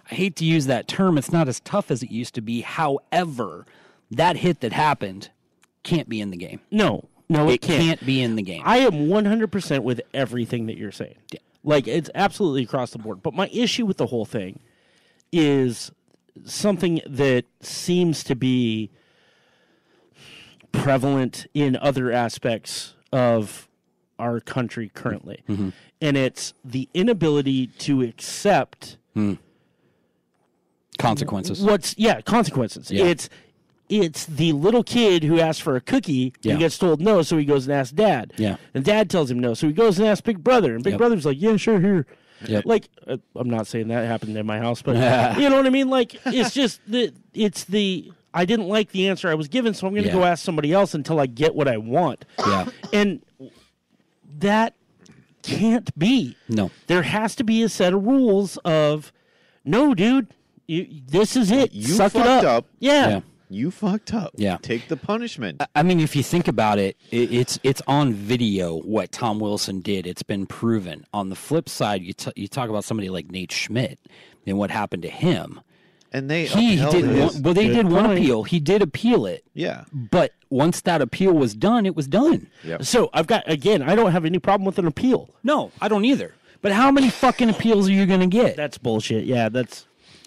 hate to use that term. It's not as tough as it used to be. However, that hit that happened can't be in the game. No, it can't be in the game. I am 100% with everything that you're saying. Yeah. Like, it's absolutely across the board. But my issue with the whole thing is something that seems to be prevalent in other aspects of our country currently. Mm-hmm. And it's the inability to accept consequences. Consequences. Yeah. It's the little kid who asks for a cookie and gets told no, so he goes and asks Dad. Yeah. And Dad tells him no, so he goes and asks Big Brother. And Big Brother's like, yeah, sure, here. Yep. Like, I'm not saying that happened in my house, but you know what I mean? Like, it's just I didn't like the answer I was given, so I'm going to go ask somebody else until I get what I want. Yeah. And that can't be. No. There has to be a set of rules of, no, dude, this is it. You Suck fucked it up. Yeah. You fucked up. Yeah. Take the punishment. I mean, if you think about it, it's on video what Tom Wilson did. It's been proven. On the flip side, you talk about somebody like Nate Schmidt and what happened to him. And they did one appeal. He did appeal it. Yeah. But once that appeal was done, it was done. Yep. So I don't have any problem with an appeal. No, I don't either. But how many fucking appeals are you going to get? That's bullshit. Yeah,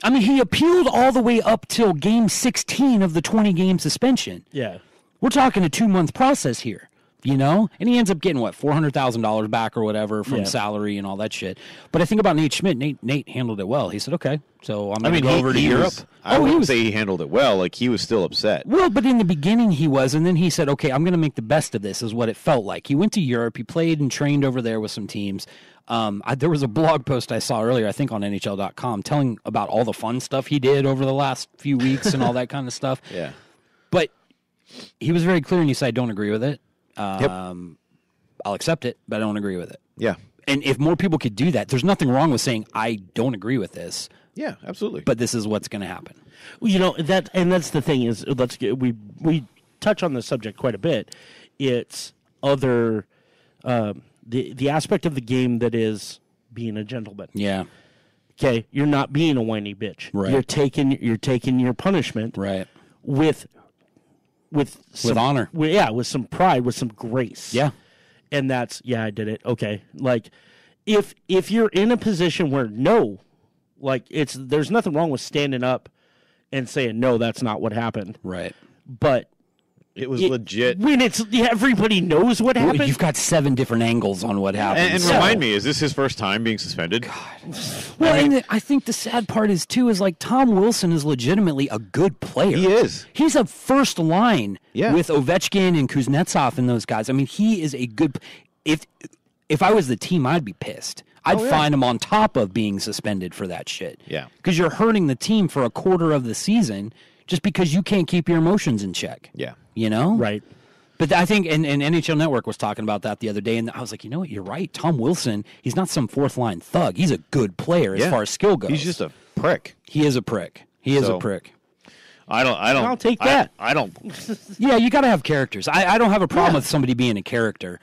I mean, he appealed all the way up till game 16 of the 20-game suspension. Yeah. We're talking a 2-month process here, And he ends up getting, $400,000 back or whatever from salary and all that shit. But I think about Nate Schmidt. Nate handled it well. He said, okay, so I'm going to go over to Europe. I wouldn't say he handled it well. Like, he was still upset. Well, but in the beginning he was, and then he said, okay, I'm going to make the best of this, is what it felt like. He went to Europe. He played and trained over there with some teams. There was a blog post I saw earlier, I think on NHL.com, telling about all the fun stuff he did over the last few weeks and all that kind of stuff. Yeah. But he was very clear, and he said, I don't agree with it. I'll accept it, but I don't agree with it. Yeah. And if more people could do that, there's nothing wrong with saying, I don't agree with this. Yeah, absolutely. But this is what's going to happen. Well, that's the thing is, we touch on this subject quite a bit. It's other the aspect of the game that is being a gentleman. Yeah. Okay, you're not being a whiny bitch. Right. You're taking your punishment. Right. With honor. With some pride, with some grace. Yeah. And that's, I did it. Okay. Like, if you're in a position where there's nothing wrong with standing up and saying, no, that's not what happened. Right. But it was legit. When everybody knows what happened. You've got 7 different angles on what happened. And remind me, is this his first time being suspended? God. Well, and I think the sad part is, too, is like Tom Wilson is legitimately a good player. He is. He's a first line with Ovechkin and Kuznetsov and those guys. I mean, he is a good... If I was the team, I'd be pissed. I'd find him on top of being suspended for that shit. Yeah. Because you're hurting the team for a quarter of the season just because you can't keep your emotions in check. Yeah. You know? Right. But I think, and NHL Network was talking about that the other day, and I was like, you know what, you're right. Tom Wilson, he's not some fourth-line thug. He's a good player as far as skill goes. He's just a prick. He is a prick. I'll take that. I don't. Yeah, you got to have characters. I don't have a problem with somebody being a character.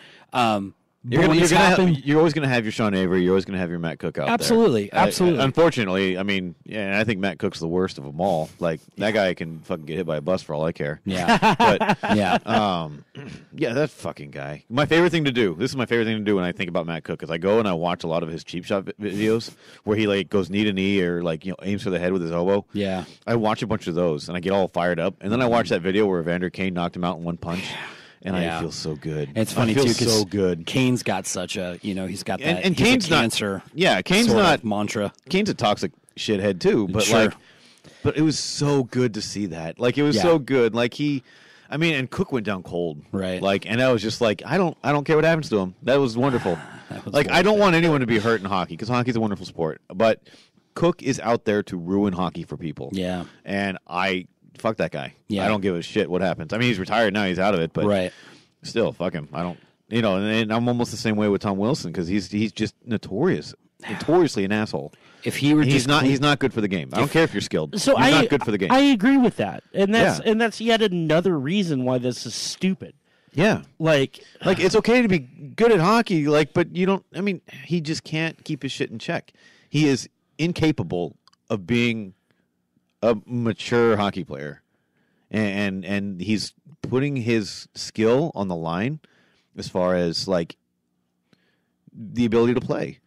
You're always going to have your Sean Avery. You're always going to have your Matt Cook out absolutely, there. Absolutely. Unfortunately, I mean, I think Matt Cook's the worst of them all. Like, that guy can fucking get hit by a bus for all I care. Yeah. But, that fucking guy. My favorite thing to do, this is my favorite thing to do when I think about Matt Cook, is I go and I watch a lot of his cheap shot videos where he, like, goes knee to knee or, like, aims for the head with his elbow. Yeah. I watch a bunch of those, and I get all fired up. And then I watch that video where Evander Kane knocked him out in one punch. And I feel so good. It's funny too because so good. Kane's got such a, he's got that. And Kane's cancer. Kane's not mantra. Kane's a toxic shithead too, but but it was so good to see that. Like, it was so good. Like, and Cook went down cold, right? Like, and I was just like, I don't care what happens to him. That was wonderful. I don't want anyone to be hurt in hockey because hockey's a wonderful sport, but Cook is out there to ruin hockey for people. Yeah, and fuck that guy. Yeah. I don't give a shit what happens. I mean, he's retired now. He's out of it. But still, fuck him. I don't, and I'm almost the same way with Tom Wilson because he's just notoriously an asshole. If he were he's not good for the game. I don't care if you're skilled. So he's not good for the game. I agree with that. And that's yet another reason why this is stupid. Yeah. Like it's okay to be good at hockey, but you don't, he just can't keep his shit in check. He is incapable of being a mature hockey player, and he's putting his skill on the line as far as like the ability to play.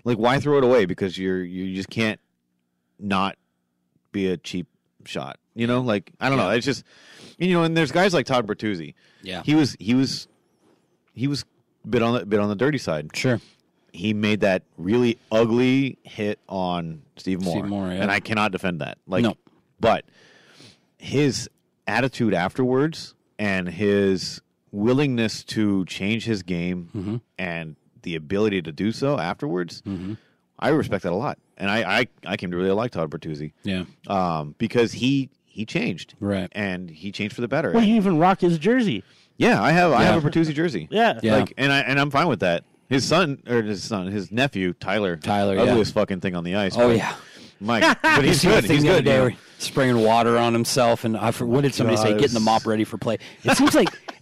Like, why throw it away because you just can't not be a cheap shot? I don't know. It's just and there's guys like Todd Bertuzzi. Yeah, he was bit on the dirty side. Sure. He made that really ugly hit on Steve Moore, and I cannot defend that. No. But his attitude afterwards and his willingness to change his game and the ability to do so afterwards, I respect that a lot. And I came to really like Todd Bertuzzi. Yeah. Because he changed. Right. And he changed for the better. Well, you even rock his jersey. Yeah, I have a Bertuzzi jersey. Yeah. And I'm fine with that. His nephew, Tyler, ugliest fucking thing on the ice. Oh, yeah. Mike, but he's good. He's good. Spraying water on himself, and what did somebody say? Getting the mop ready for play. It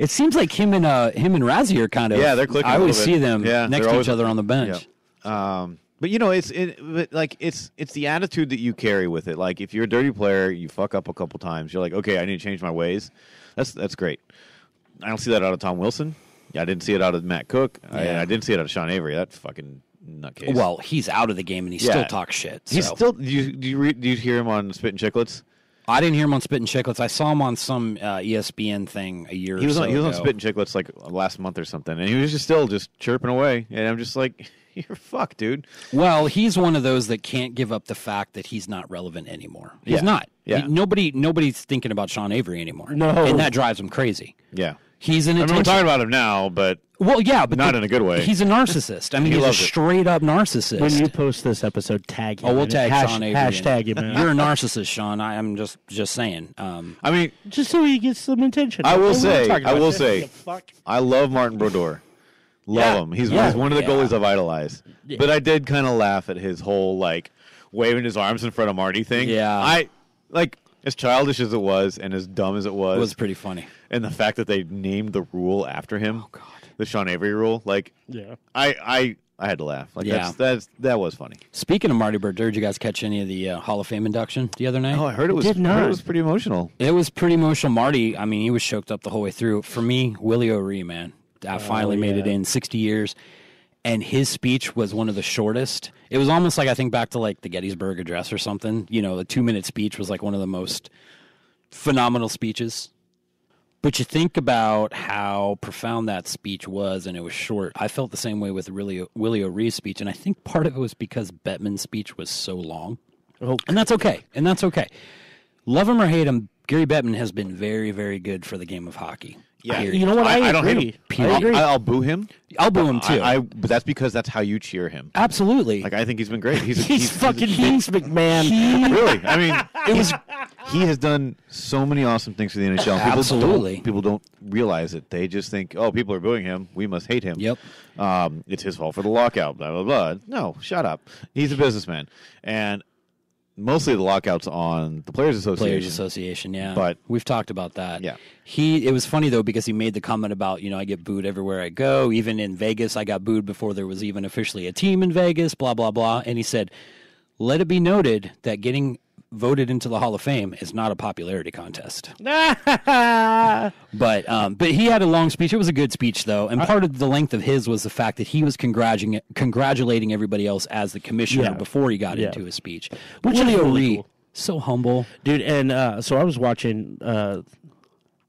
seems like him and Razzie are kind of. Yeah, they're clicking. I always see them next to each other on the bench. Yeah. But it's the attitude that you carry with it. Like, if you're a dirty player, you fuck up a couple times. You're like, okay, I need to change my ways. That's great. I don't see that out of Tom Wilson. Yeah, I didn't see it out of Matt Cook. I didn't see it out of Sean Avery. That fucking nutcase. Well, he's out of the game and he still talks shit. So. He's still. Do you hear him on Spit and Chicklets? I didn't hear him on Spit and Chicklets. I saw him on some ESPN thing a year. He was ago. on Spit and Chicklets like last month or something, and he was still chirping away. And I'm just like, you're fucked, dude. Well, he's one of those that can't give up the fact that he's not relevant anymore. He's not. Yeah. Nobody's thinking about Sean Avery anymore. No, and that drives him crazy. Yeah. He's an attention. We're talking about him now, but Well, yeah, but not in a good way. He's a narcissist. I mean, he's a straight-up narcissist. When you post this episode, tag him. Oh, we'll tag Sean Avery. Hashtag him. You're a narcissist, Sean. I'm just saying. I mean, just so he gets some attention. I will say, I love Martin Brodeur. Love him. He's one of the goalies I've idolized. Yeah. But I did kind of laugh at his whole, like, waving his arms in front of Marty thing. Yeah. As childish as it was and as dumb as it was pretty funny. And the fact that they named the rule after him. Oh, God. The Sean Avery rule, I had to laugh. That was funny. Speaking of Marty Brodeur, did you guys catch any of the Hall of Fame induction the other night? Oh, I heard it was pretty emotional. It was pretty emotional. Marty, I mean, he was choked up the whole way through. For me, Willie O'Ree, man, I finally made it in 60 years, and his speech was one of the shortest. It was almost like I think back to like the Gettysburg Address or something. You know, the 2-minute speech was like one of the most phenomenal speeches. But you think about how profound that speech was, and it was short. I felt the same way with Willie O'Ree's speech, and I think part of it was because Bettman's speech was so long. Okay. And that's okay. Love him or hate him, Gary Bettman has been very, very good for the game of hockey. Yeah, you know what? I don't hate him. I agree. I'll boo him. I'll boo him too. But that's because that's how you cheer him. Absolutely. Like I think he's been great. He's fucking Vince McMahon. Really? I mean, he has done so many awesome things for the NHL. Absolutely. People don't realize it. They just think, oh, people are booing him. We must hate him. Yep. It's his fault for the lockout. Blah blah blah. No, shut up. He's a businessman, and mostly the lockouts on the Players Association. Yeah. But we've talked about that. Yeah. It was funny, though, because he made the comment about, I get booed everywhere I go. Even in Vegas, I got booed before there was even officially a team in Vegas, blah, blah, blah. And he said, let it be noted that getting voted into the Hall of Fame is not a popularity contest. But he had a long speech. It was a good speech, though. And part of the length of his was the fact that he was congratulating everybody else as the commissioner before he got into his speech. Which is really cool. So humble. Dude, and so I was watching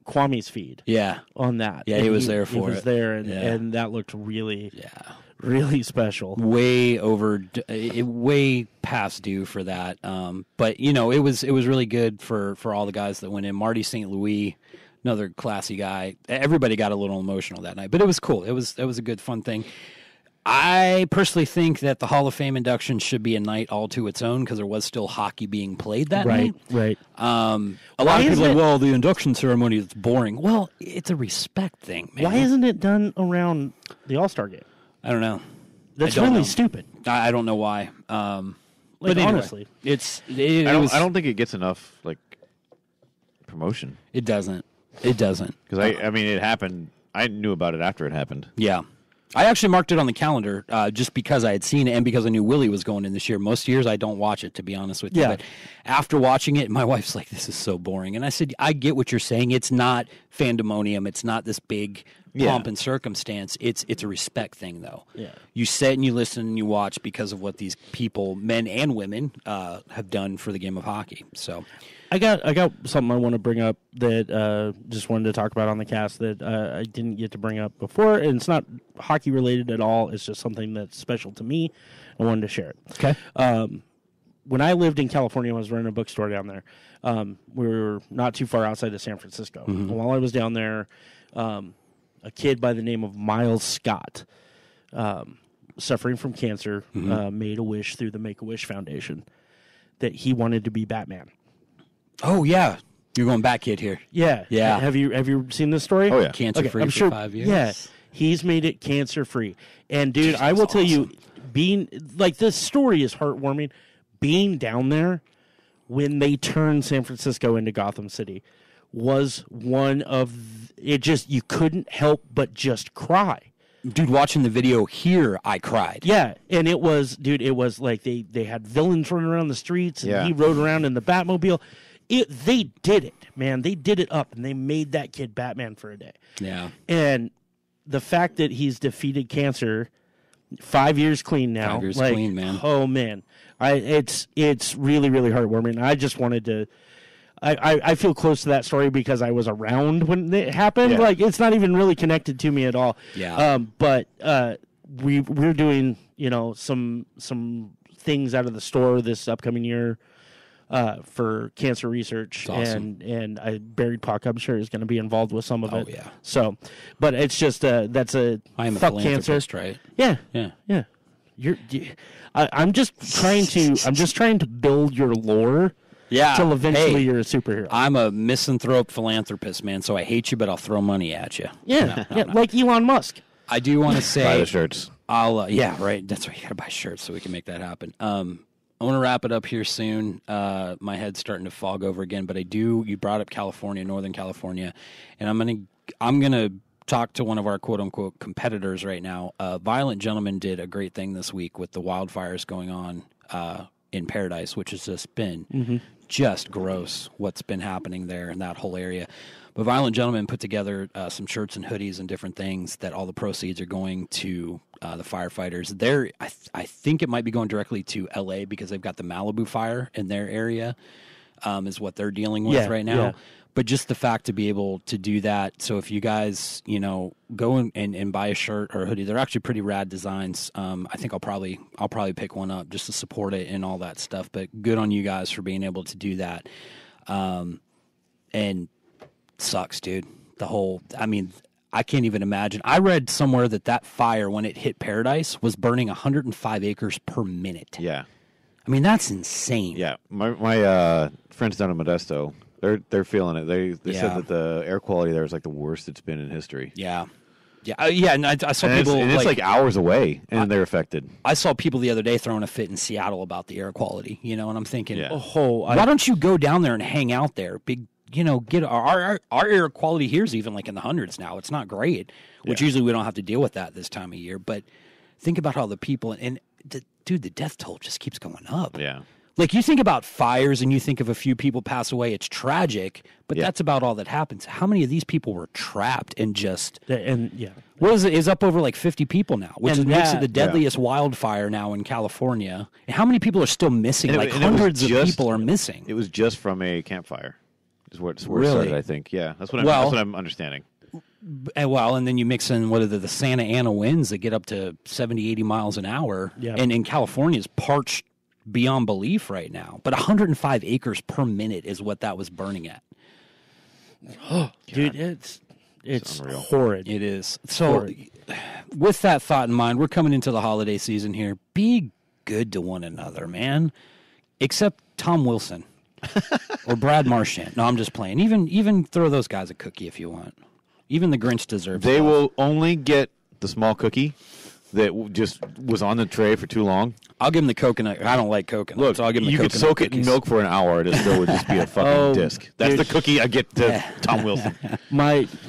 Kwame's feed. Yeah. On that. Yeah, he was there for it. He was there, and that looked really... Yeah. Really special. Way past due for that. But it was really good for all the guys that went in. Marty St. Louis, another classy guy. Everybody got a little emotional that night, but it was cool. It was a good fun thing. I personally think that the Hall of Fame induction should be a night all to its own because there was still hockey being played that night. Right. A lot of people are like, well, the induction ceremony is boring. Well, it's a respect thing, man. Why isn't it done around the All-Star game? I don't know. That's really stupid. I don't know why. But anyway, honestly, I don't think it gets enough promotion. It doesn't. Because I mean, it happened. I knew about it after it happened. Yeah. I actually marked it on the calendar just because I had seen it and because I knew Willie was going in this year. Most years I don't watch it, to be honest with you. But after watching it, my wife's like, this is so boring. And I said, I get what you're saying. It's not fandemonium. It's not this big pomp and circumstance. It's a respect thing, though. Yeah. You sit and you listen and you watch because of what these people, men and women, have done for the game of hockey. So... I got something I want to bring up that just wanted to talk about on the cast that I didn't get to bring up before, and it's not hockey related at all. It's just something that's special to me. I wanted to share it. Okay. When I lived in California, I was running a bookstore down there. We were not too far outside of San Francisco. Mm-hmm. And while I was down there, a kid by the name of Miles Scott, suffering from cancer, made a wish through the Make-A-Wish Foundation that he wanted to be Batman. Oh, yeah. You're going back, kid, here. Yeah. Have you seen this story? Oh, yeah. Cancer-free for 5 years. Yeah. He's made it cancer-free. And, dude, I will tell you, this story is heartwarming. Being down there when they turned San Francisco into Gotham City was one of... you couldn't help but just cry. Dude, watching the video here, I cried. Yeah, and it was like they had villains running around the streets, and he rode around in the Batmobile. They did it, man. They did it up, and they made that kid Batman for a day. Yeah. And the fact that he's defeated cancer, 5 years clean now. 5 years clean, man. Oh, man. It's really, really heartwarming. I just wanted to... I feel close to that story because I was around when it happened. Yeah. It's not even really connected to me at all. Yeah. But we're doing some things out of the store this upcoming year. for cancer research. Awesome. And Buried Puck, I'm sure, is going to be involved with some of it. Oh, yeah. So, but it's just that's a I am a fuck cancer, philanthropist, right? Yeah, Yeah. yeah. I'm just trying to build your lore. Yeah. Till eventually Hey, you're a superhero. I'm a misanthrope philanthropist, man. So I hate you, but I'll throw money at you. Yeah, like Elon Musk. I do want to say, Buy the shirts. yeah, right. That's right. You got to buy shirts so we can make that happen. I want to wrap it up here soon. My head's starting to fog over again, but you brought up California, Northern California, and I'm gonna talk to one of our quote unquote competitors right now. Violent Gentleman did a great thing this week with the wildfires going on in Paradise, which has just been just gross what's been happening there in that whole area. But Violent Gentleman put together some shirts and hoodies and different things that all the proceeds are going to the firefighters. I think it might be going directly to L.A. because they've got the Malibu fire in their area is what they're dealing with right now. Yeah. But just the fact to be able to do that. So if you guys, go and buy a shirt or a hoodie, they're actually pretty rad designs. I think I'll probably pick one up just to support it and all that stuff. But good on you guys for being able to do that. And sucks, dude. I can't even imagine. I read somewhere that fire, when it hit Paradise, was burning 105 acres per minute. Yeah. I mean, that's insane. Yeah. My friends down in Modesto, they're feeling it. They said that the air quality there is like the worst it's been in history. Yeah. Yeah. Yeah. And I saw people. It's like hours away, and they're affected. I saw people the other day throwing a fit in Seattle about the air quality, and I'm thinking, why don't you go down there and hang out there? Get our air quality here is even like in the hundreds now. It's not great, which usually we don't have to deal with that this time of year. But think about how the people the death toll just keeps going up. Yeah. Like you think about fires and you think of a few people pass away. It's tragic, but that's about all that happens. How many of these people were trapped and just what is it? Is up over like 50 people now, which makes it the deadliest wildfire now in California. And how many people are still missing? Hundreds of people are missing. It was just from a campfire. Is where it started, I think. Yeah, that's what I'm understanding. And then you mix in the Santa Ana winds that get up to 70, 80 miles an hour. Yeah. And in California is parched beyond belief right now. But 105 acres per minute is what that was burning at. Oh, dude, it's horrid. It is. So with that thought in mind, we're coming into the holiday season here. Be good to one another, man. Except Tom Wilson. Or Brad Marchand. No, I'm just playing. Even throw those guys a cookie if you want. Even the Grinch deserves They will only get the small cookie that just was on the tray for too long. I'll give them the coconut. I don't like coconut. Look, so I'll give them you could soak it in milk for an hour. It still would just be a fucking disc. That's the cookie I get to Tom Wilson.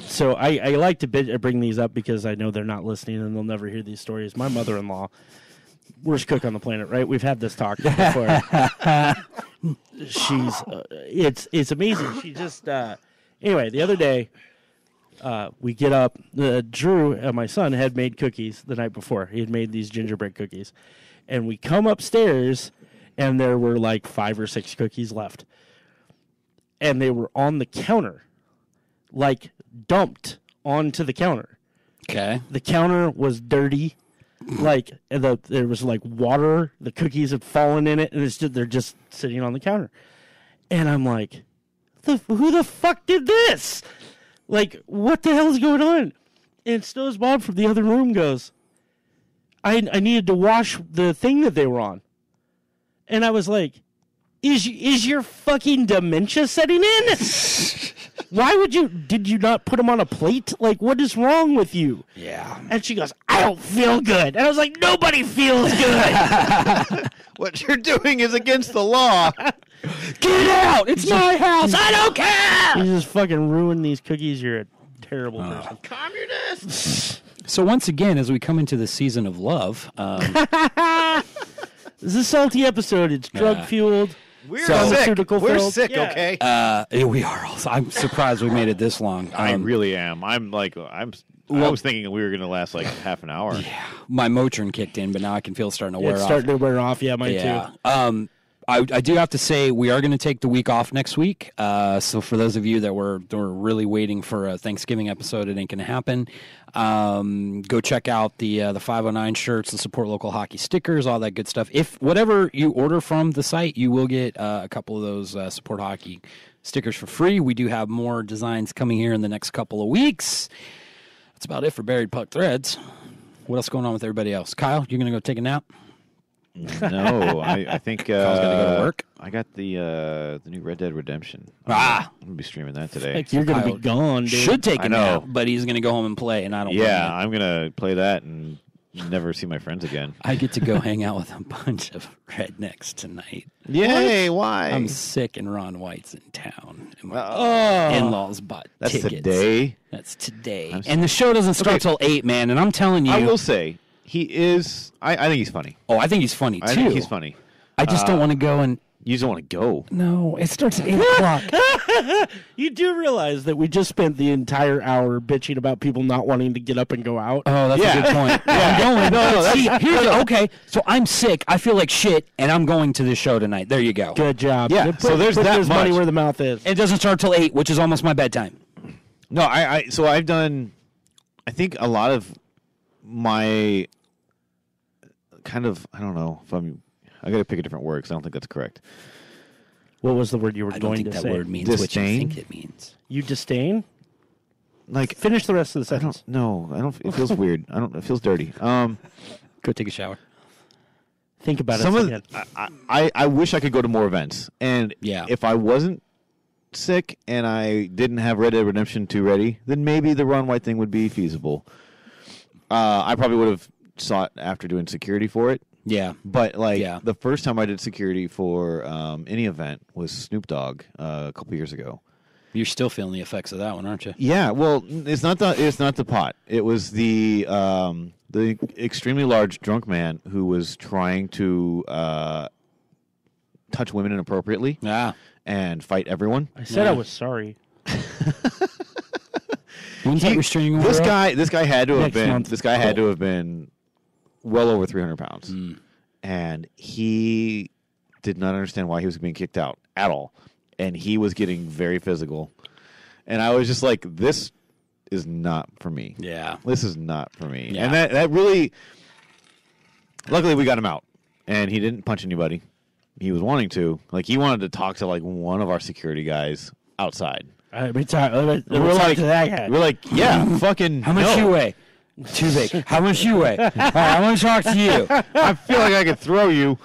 So I like to bring these up because I know they're not listening and they'll never hear these stories. My mother-in-law, worst cook on the planet, right? We've had this talk before. She's it's amazing. She just anyway, the other day we get up. Drew, my son, had made cookies the night before. He had made these gingerbread cookies, and we come upstairs, and there were like 5 or 6 cookies left, and they were on the counter, like dumped onto the counter. Okay, the counter was dirty. Like there was like water, the cookies had fallen in it, and they're just sitting on the counter. And I'm like, who the fuck did this? Like, what the hell is going on? And Snow's mom from the other room goes, I needed to wash the thing that they were on. And I was like, is your fucking dementia setting in? Why did you not put them on a plate? Like, what is wrong with you? Yeah. And she goes, I don't feel good. And I was like, nobody feels good. What you're doing is against the law. Get out! It's my house! I don't care! You just fucking ruined these cookies. You're a terrible person. Communist! So once again, as we come into the season of love... This is a salty episode. It's drug-fueled. We're sick. We're sick, okay? We are also. I'm surprised we made it this long. I really am. I was thinking we were going to last like half an hour. Yeah. My Motrin kicked in, but now I can feel it starting to wear off. It's starting to wear off. Yeah, mine too. I do have to say we are going to take the week off next week. So for those of you that were really waiting for a Thanksgiving episode, it ain't going to happen. Go check out the 509 shirts, the support local hockey stickers, all that good stuff. If whatever you order from the site, you will get a couple of those support hockey stickers for free. We do have more designs coming here in the next couple of weeks. That's about it for Buried Puck Threads. What else going on with everybody else? Kyle, you're going to go take a nap? No, I think Kyle's got to go to work. I got the new Red Dead Redemption. I'm gonna be streaming that today. Like you're gonna be gone, dude. Should take a nap, but he's gonna go home and play, and I don't. Yeah, I'm gonna play that and never see my friends again. I get to go hang out with a bunch of rednecks tonight. Yay! Why? I'm sick, and Ron White's in town. And my in-laws bought tickets. Today. That's today. And the show doesn't start till 8, man. And I'm telling you, I will say he is. I think he's funny. Oh, I think he's funny too. I think he's funny. I just don't want to go and. You just don't want to go. No, it starts at 8 o'clock. You do realize that we just spent the entire hour bitching about people not wanting to get up and go out. Oh, that's a good point. I'm going. Okay, so I'm sick. I feel like shit, and I'm going to this show tonight. There you go. Good job. Yeah. So there's that much. Money where the mouth is. It doesn't start till 8, which is almost my bedtime. No, so I've done. I think a lot of my kind of. I don't know if I'm. I got to pick a different word because I don't think that's correct. What was the word you were I don't going think to that say? word means Disdain? what you think it means. You disdain? Like Finish the rest of the sentence. I don't. It feels weird. It feels dirty. Go take a shower. Think about it. Again. I wish I could go to more events, and Yeah. if I wasn't sick and I didn't have Red Dead Redemption 2 ready, then maybe the Ron White thing would be feasible. I probably would have sought after doing security for it. Yeah. But the first time I did security for any event was Snoop Dogg a couple years ago. You're still feeling the effects of that one, aren't you? Yeah, well, it's not the pot. It was the extremely large drunk man who was trying to touch women inappropriately and fight everyone. I said I was sorry. When's that restraining order? This guy had to have Next month. This guy had to have been well over 300 pounds, and he did not understand why he was being kicked out at all, and he was getting very physical, and I was just like, this is not for me. Yeah. This is not for me. Yeah. And that really, luckily we got him out, and he didn't punch anybody. He was wanting to. Like, he wanted to talk to, like, one of our security guys outside. We're like, we're like, yeah, fucking How much you weigh? Too big. How much you weigh? All right, I want to talk to you. I feel like I could throw you.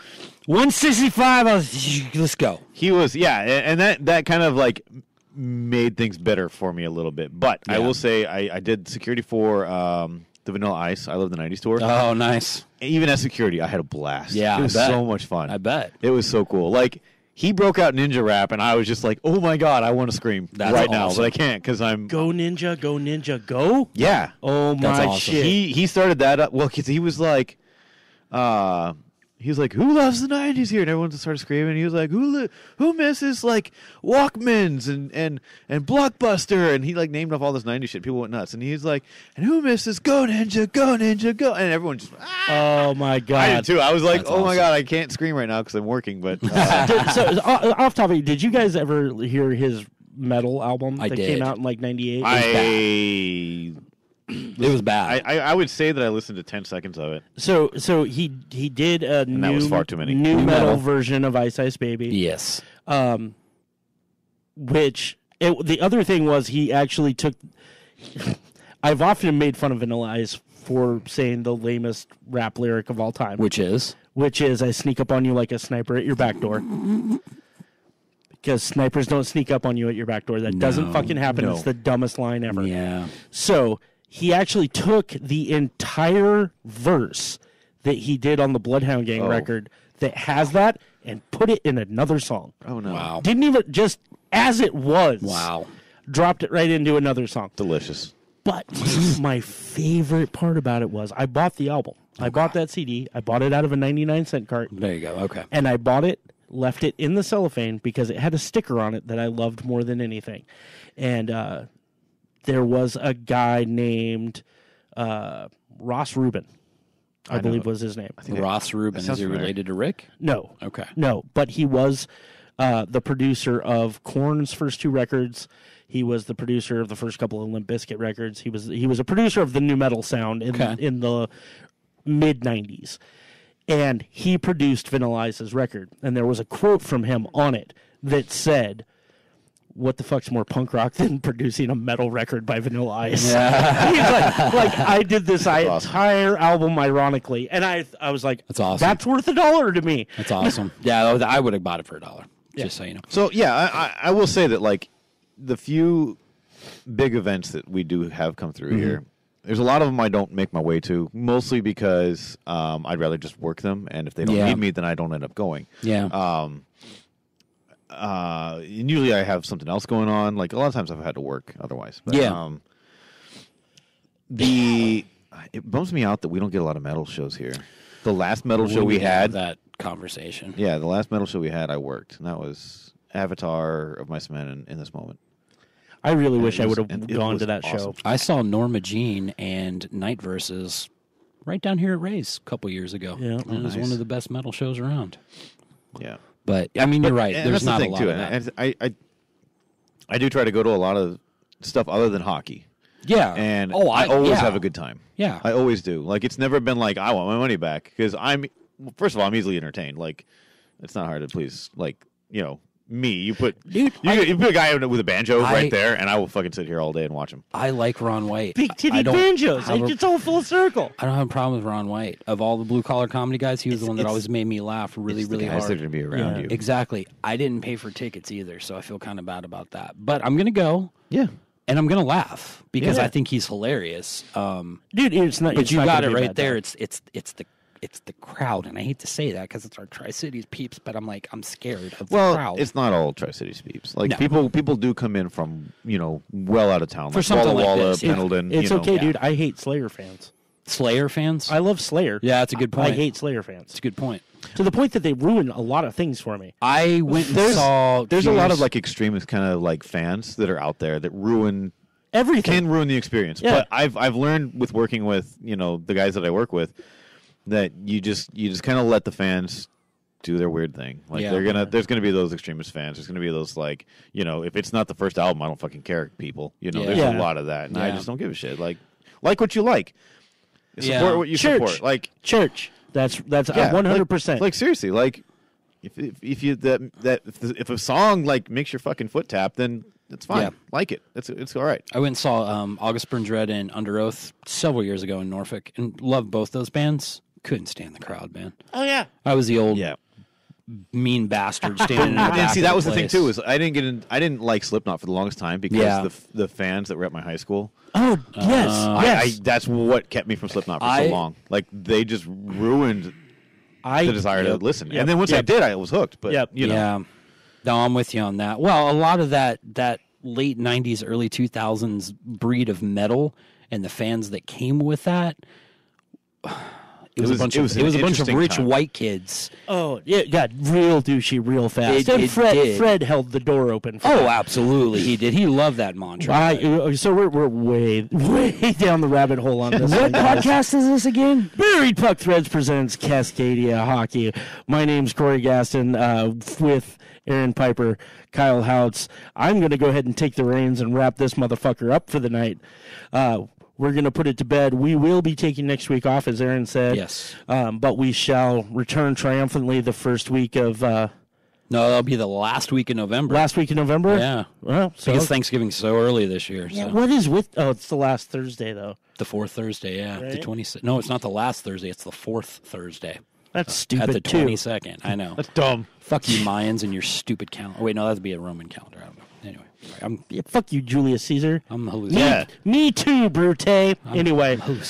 165. Let's go. He was, and that kind of, like, made things better for me a little bit. But I will say I did security for the Vanilla Ice. I love the 90s tour. Oh, nice. Even as security, I had a blast. Yeah, it was so much fun. I bet. It was so cool. Like, he broke out ninja rap, and I was just like, oh, my God, I want to scream now, but I can't because I'm... Go ninja, go? Yeah. Oh, my awesome. shit. He started that up. Well, he was like... He's like, who loves the 90s here? And everyone just started screaming. He was like, who misses, like, Walkmans and Blockbuster? And he, like, named off all this 90s shit. People went nuts. And he's like, and who misses Go Ninja, Go Ninja, Go? And everyone just, oh, my God. I did, too. I was like, That's my awesome. God, I can't scream right now because I'm working. But So, off topic, did you guys ever hear his metal album that came out in, like, 98? It was bad. I would say that I listened to 10 seconds of it. So he did a And that was far too many. new metal version of Ice Ice Baby. Yes. The other thing was he actually took... I've often made fun of Vanilla Ice for saying the lamest rap lyric of all time. Which is? I sneak up on you like a sniper at your back door. Because snipers don't sneak up on you at your back door. That doesn't fucking happen. No. It's the dumbest line ever. Yeah. So he actually took the entire verse that he did on the Bloodhound Gang record that has that and put it in another song. Oh, no. Wow. Didn't even, just as it was. Wow. Dropped it right into another song. Delicious. But my favorite part about it was I bought the album. I bought that CD. I bought it out of a 99-cent cart. There you go. Okay. And I bought it, left it in the cellophane because it had a sticker on it that I loved more than anything. And there was a guy named Ross Rubin. I believe was his name. Ross Rubin. Is he related to Rick? No. Okay. No, but he was the producer of Korn's first 2 records. He was the producer of the first couple of Limp Bizkit records. He was a producer of the nu metal sound in the mid 90s. And he produced Vanilla Ice's record. And there was a quote from him on it that said, "What the fuck's more punk rock than producing a metal record by Vanilla Ice?" Yeah. He's like, I did this entire album ironically, and I was like, "That's awesome. That's worth $1 to me." That's awesome. Yeah, I would have bought it for $1. Just so you know. So yeah, I will say that like the few big events that we do have come through here, there's a lot of them I don't make my way to, mostly because I'd rather just work them, and if they don't need me, then I don't end up going. Yeah. And usually I have something else going on. Like a lot of times I've had to work otherwise. But, it bums me out that we don't get a lot of metal shows here. The last metal show we had, that conversation. Yeah, the last metal show we had, I worked, and that was Avatar of Mice and Men in this moment. I really wish I would have gone to that show. I saw Norma Jean and Night Versus right down here at Ray's a couple years ago. Yeah, it was one of the best metal shows around. Yeah. But, I mean, you're right. There's not a lot of that. And I do try to go to a lot of stuff other than hockey. Yeah. And I always have a good time. Yeah. I always do. Like, it's never been like, I want my money back. Because first of all, I'm easily entertained. Like, it's not hard to please, like, me. You put a guy with a banjo right there, and I will fucking sit here all day and watch him. I like Ron White. Big titty banjos. It's all full circle. I don't have a problem with Ron White. Of all the blue-collar comedy guys, he was the one that always made me laugh really, really hard. They're going to be around you. Exactly. I didn't pay for tickets either, so I feel kind of bad about that. But I'm going to go. Yeah. And I'm going to laugh because I think he's hilarious. Dude, it's not. But you got it right there. It's the crowd, and I hate to say that because it's our Tri-Cities peeps, but I'm scared of the crowd. Well, it's not all Tri-Cities peeps. Like people do come in from well out of town, for like something Walla like this. Pendleton. It's okay, dude. I hate Slayer fans. Slayer fans? I love Slayer. Yeah, that's a good point. I hate Slayer fans. It's a good point. To the point that they ruin a lot of things for me. I went and saw. There's a lot of like extremist kind of like fans that are out there that ruin everything. Can ruin the experience. Yeah. But I've learned with working with the guys that I work with that you just kind of let the fans do their weird thing. Like there's gonna be those extremist fans. There's gonna be those like if it's not the first album, I don't fucking care people. There's a lot of that, and I just don't give a shit. Like what you like. Support what you support. Like church. That's 100%. Like seriously, like if a song like makes your fucking foot tap, then it's fine. Yeah. Like it. It's all right. I went and saw August Burns Red and Under Oath several years ago in Norfolk, and loved both those bands. Couldn't stand the crowd, man. Oh yeah, I was the old mean bastard standing in the back. And see, that was the thing too. Is I didn't like Slipknot for the longest time because the fans that were at my high school. Oh yes, that's what kept me from Slipknot for so long. Like they just ruined the desire to listen. And then once I did, I was hooked. But yeah, no, I'm with you on that. Well, a lot of that late '90s, early 2000s breed of metal and the fans that came with that. It was a bunch of rich white kids. Oh, it got real douchey real fast. Fred held the door open for that. Absolutely, he did. He loved that mantra. So we're way down the rabbit hole on this. What podcast is this again? Buried Puck Threads presents Cascadia Hockey. My name's Corey Gaston with Aaron Piper, Kyle Houts. I'm going to go ahead and take the reins and wrap this motherfucker up for the night. We're going to put it to bed. We will be taking next week off, as Aaron said. Yes. But we shall return triumphantly the first week of... no, that'll be the last week in November. Last week in November? Yeah. Well, because Thanksgiving's so early this year. Yeah, so. what is with... Oh, it's the last Thursday, though. The fourth Thursday, yeah. Right? The 26th. No, it's not the last Thursday. It's the fourth Thursday. That's stupid, at the 22nd. I know. That's dumb. Fuck you, Mayans, and your stupid calendar. Wait, no, that'd be a Roman calendar. I don't know. Anyway. Fuck you, Julius Caesar. I'm hallucinating. Yeah. Me too, Brute. Anyway. Can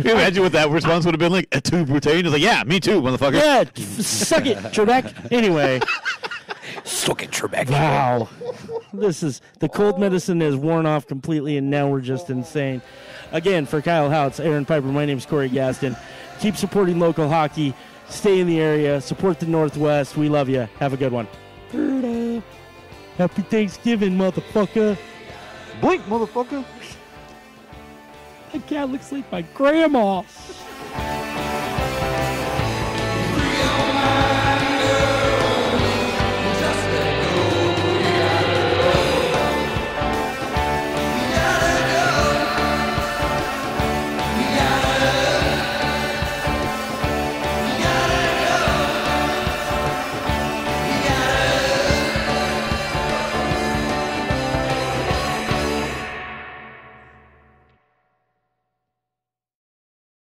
you imagine what that response would have been like? Tu Brute? And he's like, yeah, me too, motherfucker. Yeah, suck it, Trebek. Anyway. Suck it, Trebek. Wow. The cold medicine is worn off completely, and now we're just insane. Again, for Kyle Houts, Aaron Piper, my name's Corey Gaston. Keep supporting local hockey. Stay in the area. Support the Northwest. We love you. Have a good one. Ferda. Happy Thanksgiving, motherfucker. Blink, motherfucker. My cat looks like my grandma.